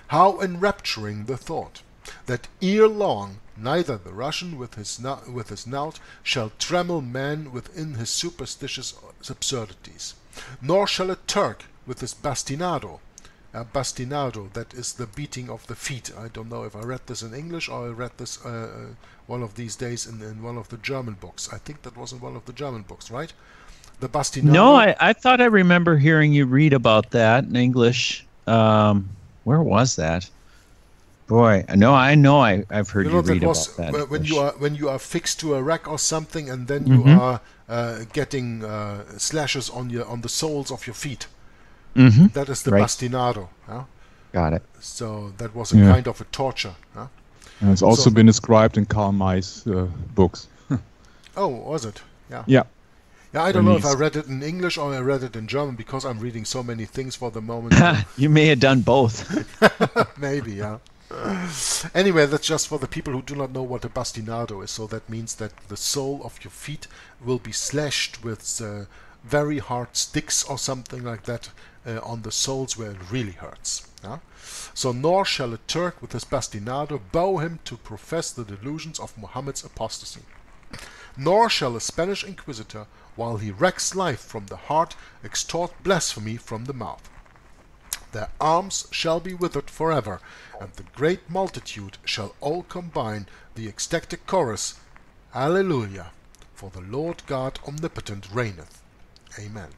How enrapturing the thought that ere long neither the Russian with his knout shall trammel man within his superstitious absurdities, nor shall a Turk with his bastinado. Bastinado, that is the beating of the feet. I don't know if I read this in English or I read this one of these days in one of the German books. I think that was in one of the German books, right? The bastinado. No, I thought I remember hearing you read about that in English. Where was that? Boy, no, I know I've heard you read about that. When you are fixed to a rack or something, and then you are getting slashes on the soles of your feet. That is the bastinado. Huh? Got it. So that was a kind of a torture. Huh? And it's also been described in Karl May's books. Oh, was it? Yeah. Yeah. Yeah, I don't know if I read it in English or I read it in German, because I'm reading so many things for the moment. You may have done both. Maybe, yeah. Anyway, that's just for the people who do not know what a bastinado is. So that means that the sole of your feet will be slashed with very hard sticks or something like that on the soles where it really hurts. Yeah? So nor shall a Turk with his bastinado bow him to profess the delusions of Muhammad's apostasy. Nor shall a Spanish inquisitor, while he wrecks life from the heart, extort blasphemy from the mouth. Their arms shall be withered forever, and the great multitude shall all combine the ecstatic chorus, Alleluia, for the Lord God omnipotent reigneth. Amen.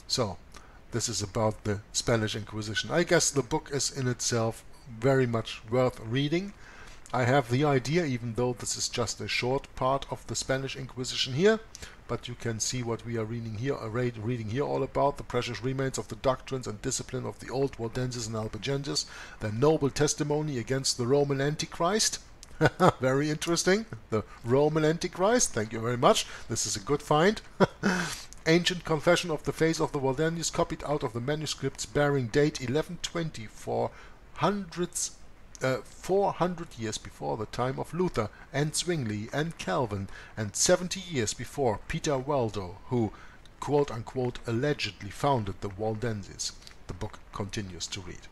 So, this is about the Spanish Inquisition. I guess the book is in itself very much worth reading. I have the idea, even though this is just a short part of the Spanish Inquisition here, but you can see what we are reading here all about: the precious remains of the doctrines and discipline of the old Waldenses and Albigenses, their noble testimony against the Roman Antichrist. Very interesting. The Roman Antichrist. Thank you very much. This is a good find. Ancient confession of the faith of the Waldenses, copied out of the manuscripts bearing date 1120, 400 years before the time of Luther and Zwingli and Calvin, and 70 years before Peter Waldo, who, quote-unquote, allegedly founded the Waldenses. The book continues to read.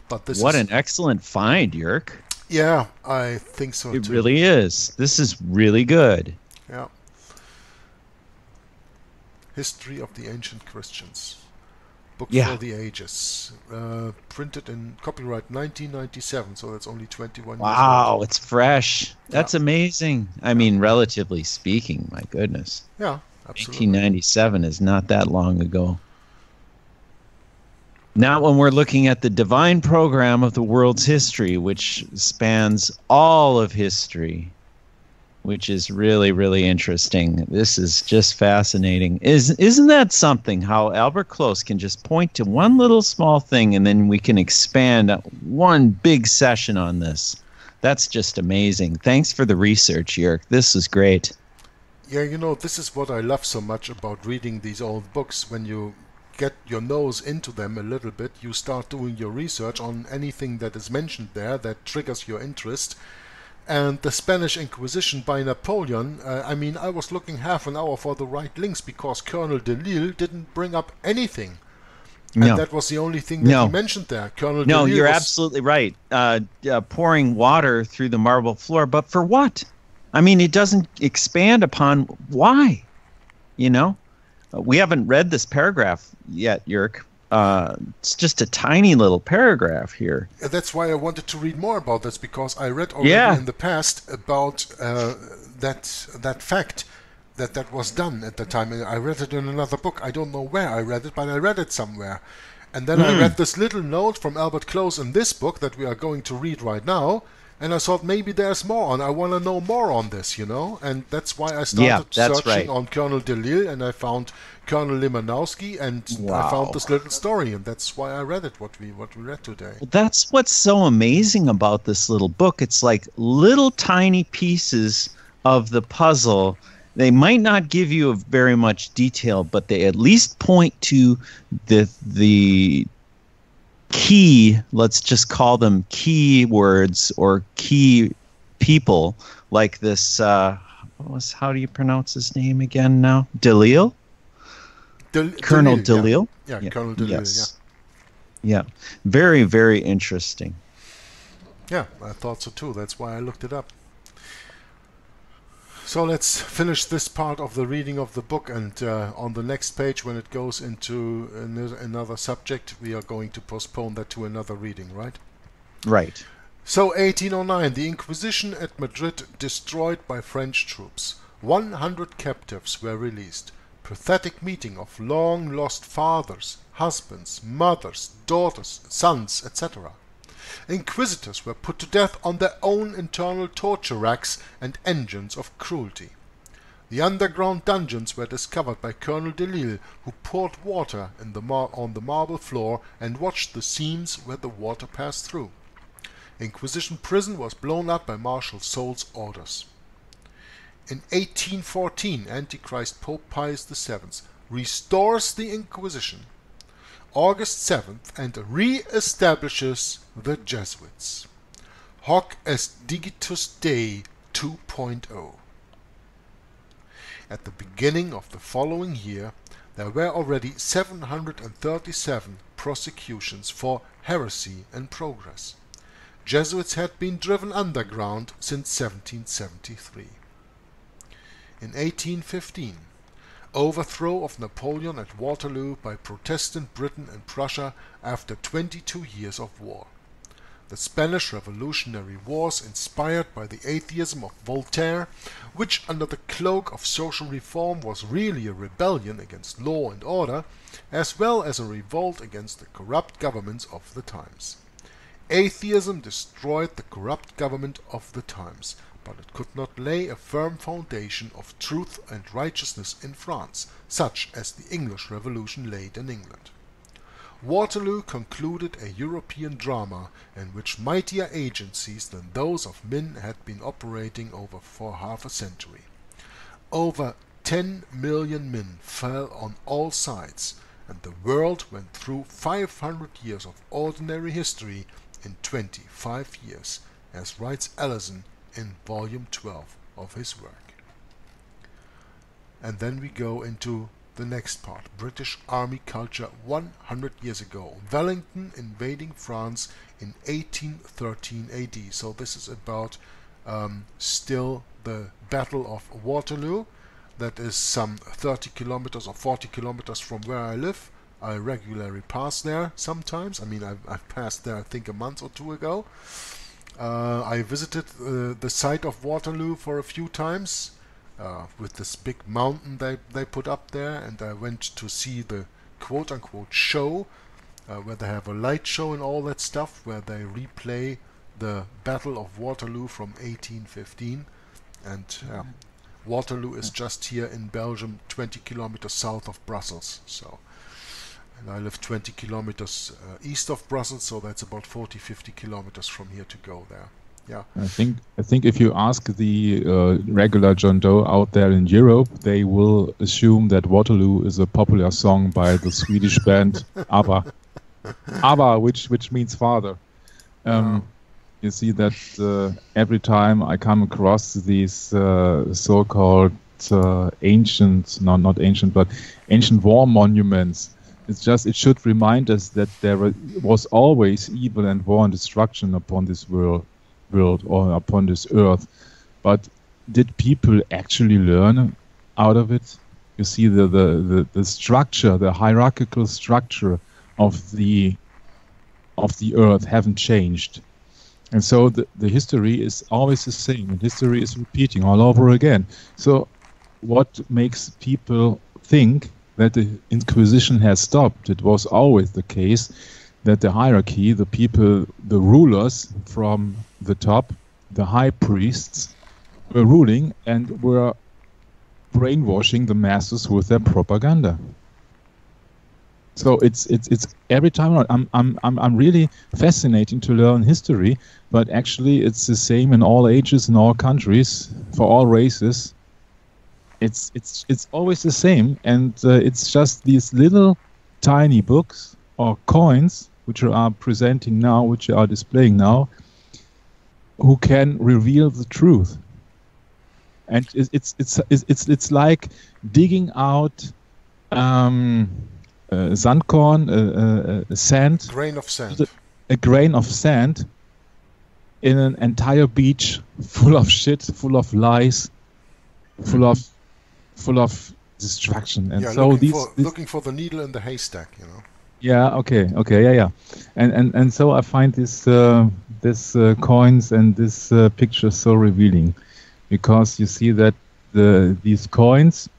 But this What an excellent find, Jörg. Yeah, I think so too. It really is. This is really good. Yeah. History of the Ancient Christians. Book for the Ages. Printed in copyright 1997, so that's only 21 years old. Wow, it's fresh. That's amazing. I mean, relatively speaking, my goodness. Yeah, absolutely. 1997 is not that long ago. Not when we're looking at the divine program of the world's history, which spans all of history, which is really, really interesting. This is just fascinating. Isn't that something, how Albert Close can just point to one little small thing and then we can expand one big session on this? That's just amazing. Thanks for the research, Jörg. This is great. Yeah, you know, this is what I love so much about reading these old books. When you get your nose into them a little bit, you start doing your research on anything that is mentioned there that triggers your interest. And the Spanish Inquisition by Napoleon, I mean, I was looking half an hour for the right links because Colonel de Lisle didn't bring up anything. No. And that was the only thing that he mentioned there. Colonel de Lisle you're absolutely right. Pouring water through the marble floor, but for what? I mean, it doesn't expand upon why, you know? We haven't read this paragraph yet, Jörg. It's just a tiny little paragraph here. That's why I wanted to read more about this, because I read already in the past about that fact that was done at the time. I read it in another book. I don't know where I read it, but I read it somewhere. And then I read this little note from Albert Close in this book that we are going to read right now. And I thought maybe there's more on. I want to know more on this, and that's why I started searching on Colonel Delisle, and I found Colonel Limanowski, and I found this little story, and that's why I read it. What we read today. Well, that's what's so amazing about this little book. It's like little tiny pieces of the puzzle. They might not give you very much detail, but they at least point to the key, let's just call them key words or key people, like this, how do you pronounce his name again now? Delisle? Colonel Delisle? Yeah, Colonel Delisle, yes. Yeah, very, very interesting. Yeah, I thought so too. That's why I looked it up. So let's finish this part of the reading of the book, and on the next page, when it goes into another subject, we are going to postpone that to another reading, right? Right. So 1809, the Inquisition at Madrid destroyed by French troops. 100 captives were released. Pathetic meeting of long-lost fathers, husbands, mothers, daughters, sons, etc. Inquisitors were put to death on their own internal torture racks and engines of cruelty. The underground dungeons were discovered by Colonel Delisle, who poured water on the marble floor and watched the seams where the water passed through. Inquisition prison was blown up by Marshal Soul's orders. In 1814, Antichrist Pope Pius VII restores the Inquisition, August 7th, and re-establishes the Jesuits. Hoc est digitus Dei 2.0. At the beginning of the following year, there were already 737 prosecutions for heresy in progress. Jesuits had been driven underground since 1773. In 1815, overthrow of Napoleon at Waterloo by Protestant Britain and Prussia after 22 years of war. The Spanish Revolutionary Wars, inspired by the atheism of Voltaire, which under the cloak of social reform was really a rebellion against law and order, as well as a revolt against the corrupt governments of the times. Atheism destroyed the corrupt government of the times, but it could not lay a firm foundation of truth and righteousness in France, such as the English Revolution laid in England. Waterloo concluded a European drama in which mightier agencies than those of men had been operating for half a century. Over 10 million men fell on all sides, and the world went through 500 years of ordinary history in 25 years, as writes Ellison in volume 12 of his work. And then we go into the next part, British Army culture 100 years ago. Wellington invading France in 1813 AD. So this is about still the Battle of Waterloo. That is some 30 kilometers or 40 kilometers from where I live. I regularly pass there sometimes. I mean, I've passed there I think a month or two ago. I visited the site of Waterloo for a few times with this big mountain they put up there, and I went to see the quote-unquote show where they have a light show and all that stuff, where they replay the Battle of Waterloo from 1815. And Waterloo is just here in Belgium, 20 kilometers south of Brussels. And I live 20 kilometers east of Brussels, so that's about 40-50 kilometers from here to go there. Yeah. I think if you ask the regular John Doe out there in Europe, they will assume that Waterloo is a popular song by the Swedish band ABBA. ABBA, which means father. You see that every time I come across these so-called ancient war monuments. It should remind us that there was always evil and war and destruction upon this world or upon this earth. But did people actually learn out of it? You see the structure, the hierarchical structure of the earth haven't changed. And so the history is always the same, and history is repeating all over again. So what makes people think that the Inquisition has stopped? It was always the case that the hierarchy, the people, the rulers from the top, the high priests, were ruling and were brainwashing the masses with their propaganda. So it's every time I'm really fascinating to learn history, but actually it's the same in all ages, in all countries, for all races. It's always the same, and it's just these little tiny books or coins which are presenting now, which are displaying now, who can reveal the truth. And it's like digging out sandkorn, sand, Grain of sand. a grain of sand in an entire beach full of shit, full of lies, full of destruction. And Yeah, so looking for the needle in the haystack, you know. Yeah. Okay. Yeah. And so I find this coins and this picture so revealing, because you see that these coins,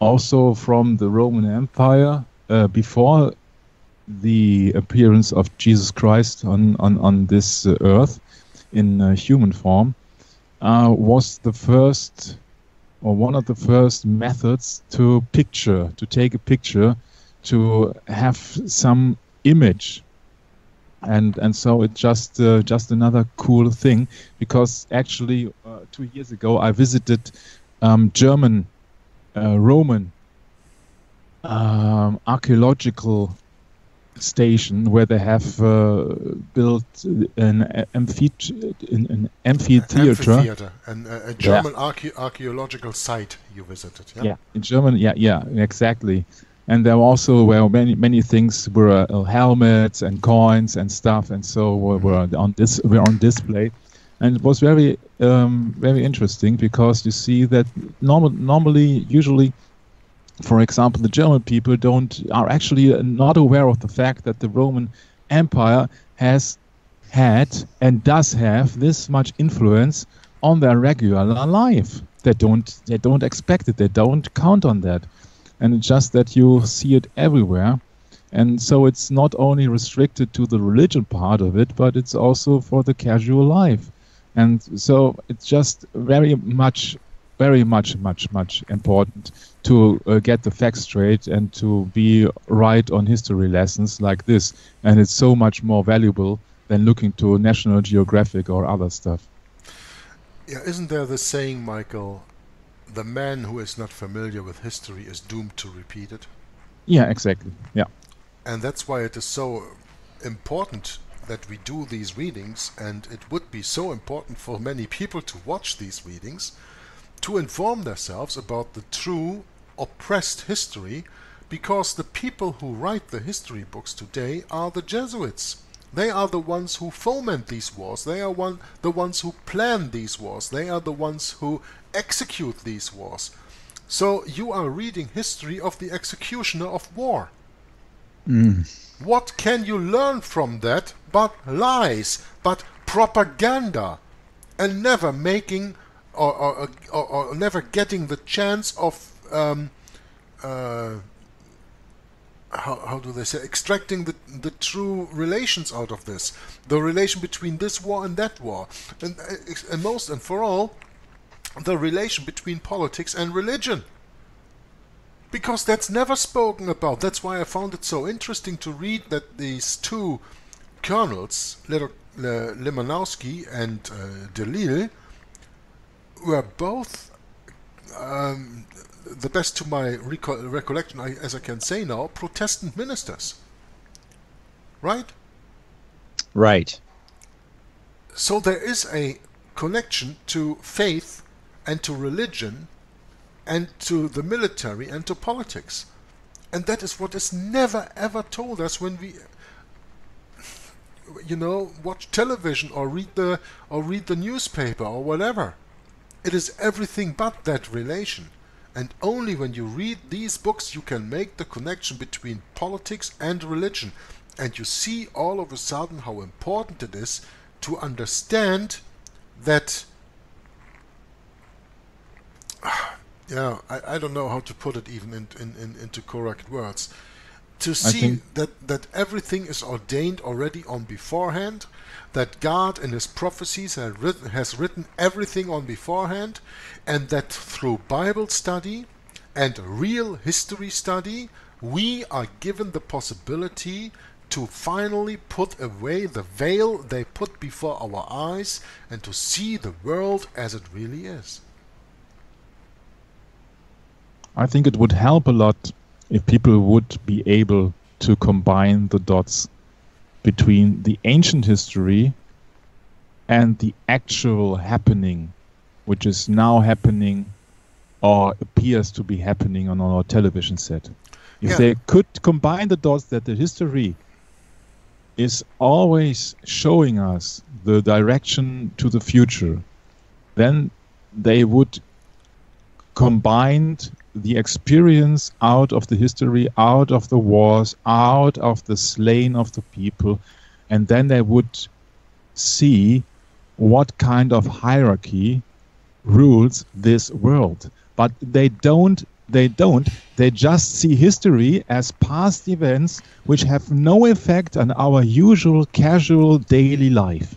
also from the Roman Empire, before the appearance of Jesus Christ on this earth in human form, was the first or one of the first methods to take a picture, to have some image. And so it's just another cool thing, because actually 2 years ago I visited German Roman archaeological station, where they have built an amphitheater. And a German archaeological site you visited. Yeah, in German. Yeah, exactly. And there also were many things, were helmets and coins and stuff, and so were on display, and it was very interesting, because you see that usually, for example, the German people are actually not aware of the fact that the Roman Empire has had and does have this much influence on their regular life. They don't expect it. They don't count on that. And it's just that you see it everywhere. And so it's not only restricted to the religion part of it, but it's also for the casual life. And so it's just very much important to get the facts straight and to be right on history lessons like this. And it's so much more valuable than looking to National Geographic or other stuff. Yeah, isn't there the saying, Michael, the man who is not familiar with history is doomed to repeat it? Yeah, exactly. Yeah. And that's why it is so important that we do these readings, and it would be so important for many people to watch these readings, to inform themselves about the true oppressed history, because the people who write the history books today are the Jesuits. They are the ones who foment these wars. They are the ones who plan these wars. They are the ones who execute these wars. So you are reading history of the executioner of war. What can you learn from that but lies, but propaganda, and never making or never getting the chance of how do they say, extracting the true relations out of this, the relation between this war and that war, and most and for all, the relation between politics and religion, because that's never spoken about. That's why I found it so interesting to read that these two colonels, Lemanowski and Delisle, were both, the best to my recollection, as I can say now, Protestant ministers. Right? Right. So there is a connection to faith and to religion and to the military and to politics. And that is what is never ever told us when we watch television or read the newspaper or whatever. It is everything but that relation. And only when you read these books you can make the connection between politics and religion. And you see all of a sudden how important it is to understand that, I don't know how to put it even into correct words. To see that everything is ordained already on beforehand, that God in His prophecies has written everything on beforehand, and that through Bible study and real history study, we are given the possibility to finally put away the veil they put before our eyes and to see the world as it really is. I think it would help a lot if people would be able to combine the dots between the ancient history and the actual happening, which is now happening or appears to be happening on our television set. If they could combine the dots that the history is always showing us the direction to the future, then they would combine the experience out of the history, out of the wars, out of the slain of the people, and then they would see what kind of hierarchy rules this world. But they don't. They just see history as past events which have no effect on our usual casual daily life.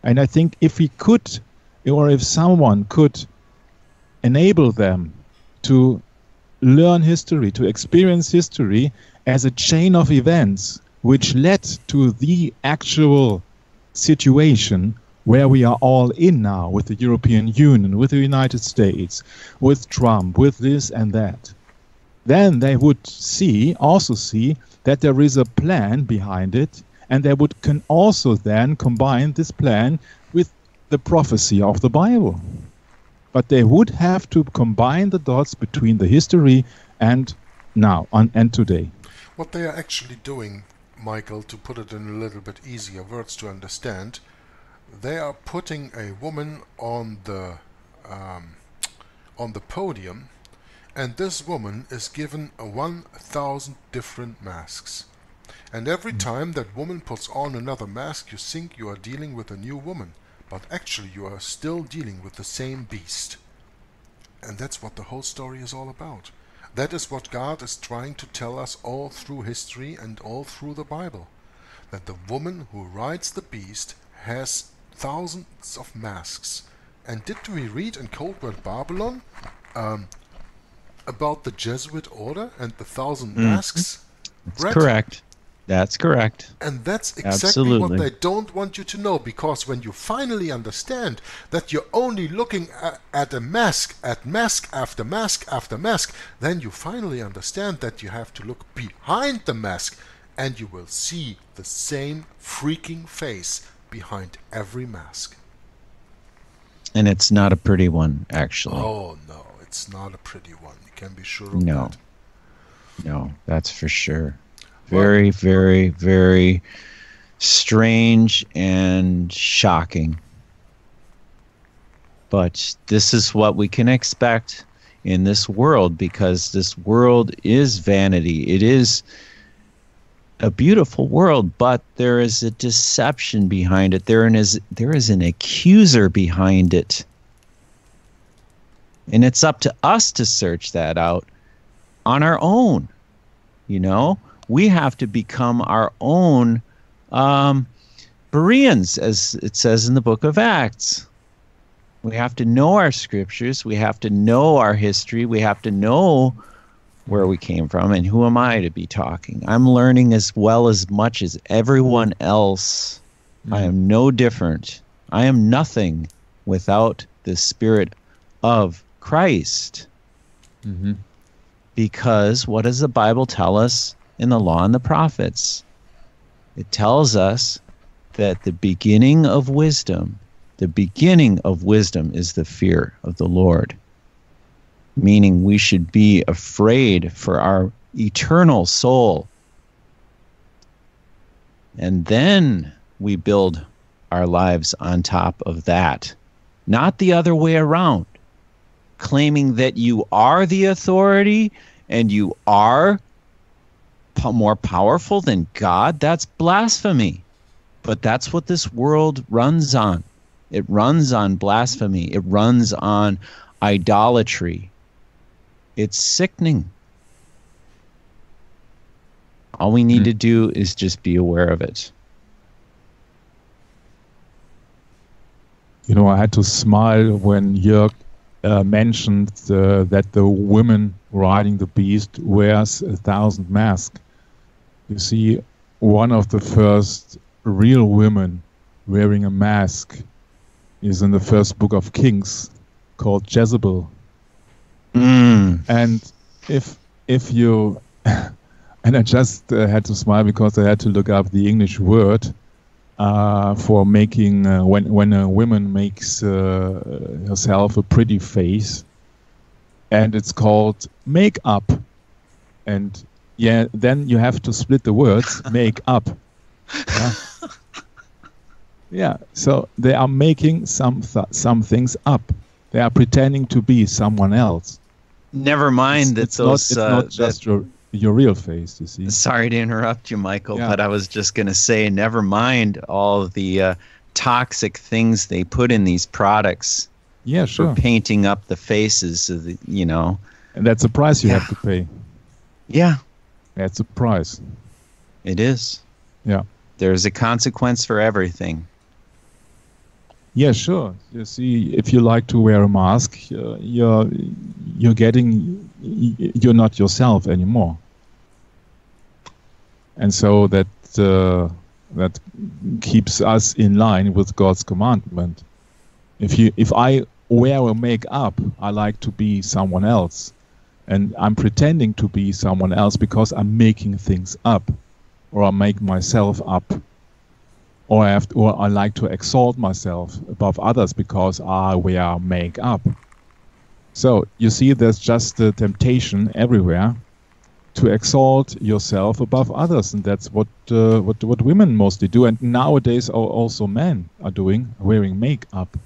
And I think if we could, or if someone could enable them to learn history, to experience history as a chain of events which led to the actual situation where we are all in now, with the European Union, with the United States, with Trump, with this and that, then they would also see that there is a plan behind it, and they can also then combine this plan with the prophecy of the Bible. But they would have to combine the dots between the history and now and today. What they are actually doing, Michael, to put it in a little bit easier words to understand, they are putting a woman on the podium, and this woman is given 1,000 different masks. And every time that woman puts on another mask, you think you are dealing with a new woman, but actually you are still dealing with the same beast. And that's what the whole story is all about. That is what God is trying to tell us all through history and all through the Bible. That the woman who rides the beast has thousands of masks. And did we read in Cold War Babylon about the Jesuit order and the 1,000 masks? That's correct. That's correct. And that's exactly what they don't want you to know, because when you finally understand that you're only looking at a mask, at mask after mask after mask, then you finally understand that you have to look behind the mask, and you will see the same freaking face behind every mask. And it's not a pretty one, actually. Oh, no, it's not a pretty one. You can be sure of that. No, that's for sure. Very, very, very strange and shocking. But this is what we can expect in this world, because this world is vanity. It is a beautiful world, but there is a deception behind it. There is an accuser behind it. And it's up to us to search that out on our own. You know, we have to become our own Bereans, as it says in the book of Acts. We have to know our scriptures. We have to know our history. We have to know where we came from. And who am I to be talking? I'm learning as much as everyone else. I am no different. I am nothing without the Spirit of Christ. Because what does the Bible tell us in the law and the prophets? It tells us that the beginning of wisdom is the fear of the Lord. Meaning we should be afraid for our eternal soul. And then we build our lives on top of that. Not the other way around. claiming that you are the authority and you are more powerful than God, that's blasphemy. But that's what this world runs on. It runs on blasphemy. It runs on idolatry. It's sickening. All we need to do is just be aware of it. You know, I had to smile when Jörg mentioned that the woman riding the beast wears 1,000 masks. You see, one of the first real women wearing a mask is in the first book of Kings, called Jezebel. And if you and I just had to smile because I had to look up the English word for making when a woman makes herself a pretty face, and it's called make-up. And yeah, then you have to split the words make up. Yeah. Yeah, so they are making some things up. They are pretending to be someone else. Never mind it's not just your real face, you see. Sorry to interrupt you, Michael, but I was just going to say, never mind all of the toxic things they put in these products. Yeah, sure. For painting up the faces of the, you know. And that's a price you have to pay. Yeah. That's a price. It is. Yeah. There's a consequence for everything. Yeah, sure. You see, if you like to wear a mask, you're not yourself anymore. And so that keeps us in line with God's commandment. If I wear a make-up, I like to be someone else, and I'm pretending to be someone else because I'm making things up, or I make myself up, or I like to exalt myself above others because I wear make-up. So you see, there's just the temptation everywhere to exalt yourself above others, and that's what women mostly do, and nowadays also men are doing, wearing makeup.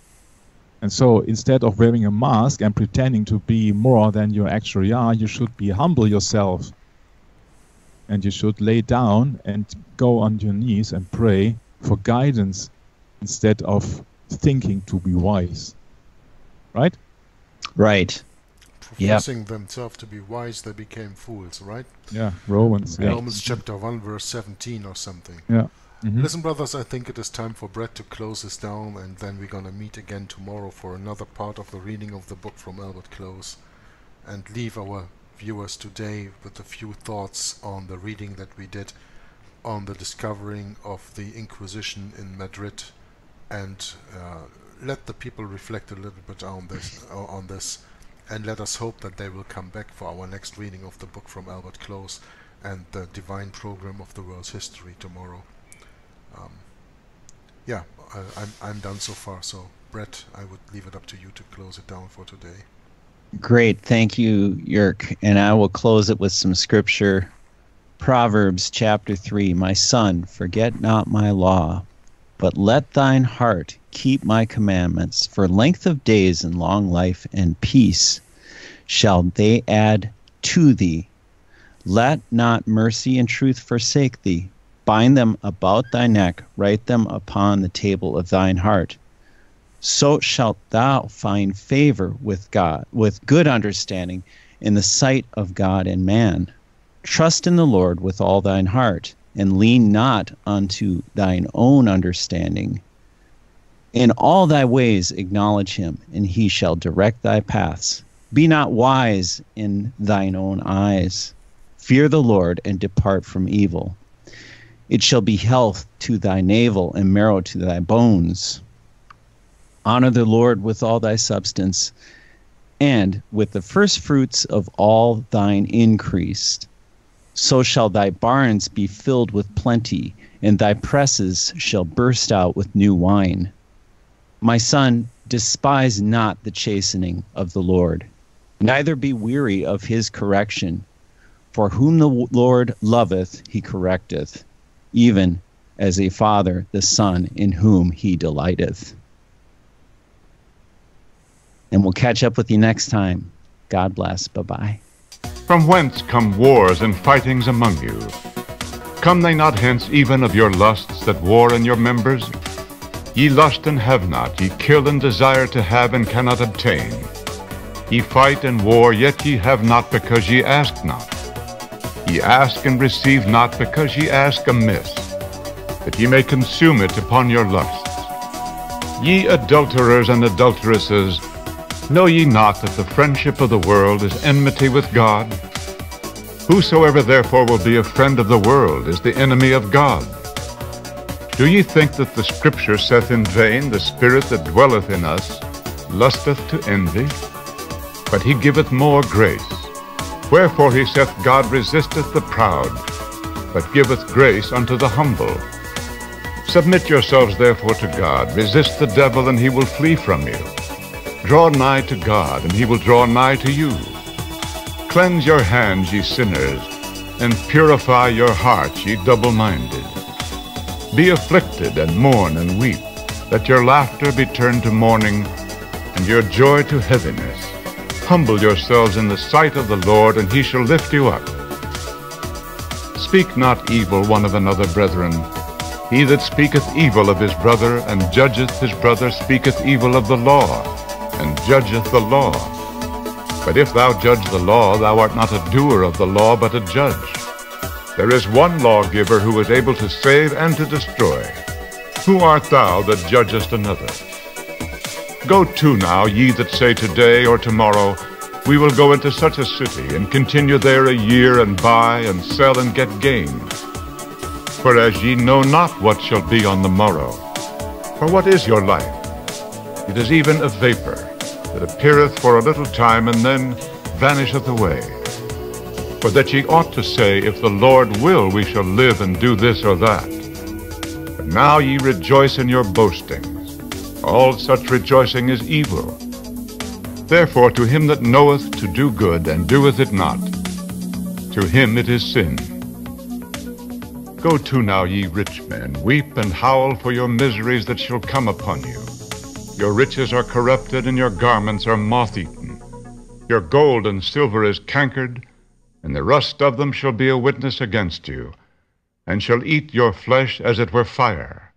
And so instead of wearing a mask and pretending to be more than you actually are, you should be humble yourself, and you should lay down and go on your knees and pray for guidance instead of thinking to be wise. Right? Right. Professing themselves to be wise, they became fools, right? Yeah, Romans. Yeah. Romans chapter 1, verse 17 or something. Yeah. Mm-hmm. Listen, brothers, I think it is time for Bret to close this down, and then we're going to meet again tomorrow for another part of the reading of the book from Albert Close, and leave our viewers today with a few thoughts on the reading that we did on the discovering of the Inquisition in Madrid, and let the people reflect a little bit on this, and let us hope that they will come back for our next reading of the book from Albert Close and the divine program of the world's history tomorrow. Yeah, I'm done so far, so Bret, I would leave it up to you to close it down for today. Great, thank you, Jörg, and I will close it with some scripture. Proverbs chapter 3, My son, forget not my law, but let thine heart keep my commandments. For length of days and long life and peace shall they add to thee. Let not mercy and truth forsake thee. Bind them about thy neck, write them upon the table of thine heart. So shalt thou find favor with God, with good understanding in the sight of God and man. Trust in the Lord with all thine heart, and lean not unto thine own understanding. In all thy ways acknowledge him, and he shall direct thy paths. Be not wise in thine own eyes. Fear the Lord, and depart from evil. It shall be health to thy navel, and marrow to thy bones. Honor the Lord with all thy substance, and with the first fruits of all thine increase. So shall thy barns be filled with plenty, and thy presses shall burst out with new wine. My son, despise not the chastening of the Lord, neither be weary of his correction. For whom the Lord loveth, he correcteth, even as a father the son in whom he delighteth. And we'll catch up with you next time. God bless. Bye-bye. From whence come wars and fightings among you? Come they not hence even of your lusts that war in your members? Ye lust and have not, ye kill and desire to have and cannot obtain. Ye fight and war, yet ye have not because ye ask not. Ye ask and receive not because ye ask amiss, that ye may consume it upon your lusts. Ye adulterers and adulteresses, know ye not that the friendship of the world is enmity with God? Whosoever therefore will be a friend of the world is the enemy of God. Do ye think that the Scripture saith in vain, the Spirit that dwelleth in us lusteth to envy? But he giveth more grace. Wherefore he saith, God resisteth the proud, but giveth grace unto the humble. Submit yourselves therefore to God. Resist the devil, and he will flee from you. Draw nigh to God, and he will draw nigh to you. Cleanse your hands, ye sinners, and purify your hearts, ye double-minded. Be afflicted, and mourn, and weep. Let your laughter be turned to mourning, and your joy to heaviness. Humble yourselves in the sight of the Lord, and he shall lift you up. Speak not evil one of another, brethren. He that speaketh evil of his brother, and judgeth his brother, speaketh evil of the law, and judgeth the law. But if thou judge the law, thou art not a doer of the law, but a judge. There is one lawgiver who is able to save and to destroy. Who art thou that judgest another? Go to now, ye that say today or tomorrow, we will go into such a city, and continue there a year, and buy, and sell, and get gain. Whereas ye know not what shall be on the morrow. For what is your life? It is even a vapor, that appeareth for a little time, and then vanisheth away. For that ye ought to say, if the Lord will, we shall live and do this or that. But now ye rejoice in your boastings. All such rejoicing is evil. Therefore to him that knoweth to do good, and doeth it not, to him it is sin. Go to now, ye rich men, weep and howl for your miseries that shall come upon you. Your riches are corrupted, and your garments are moth-eaten. Your gold and silver is cankered, and the rust of them shall be a witness against you, and shall eat your flesh as it were fire.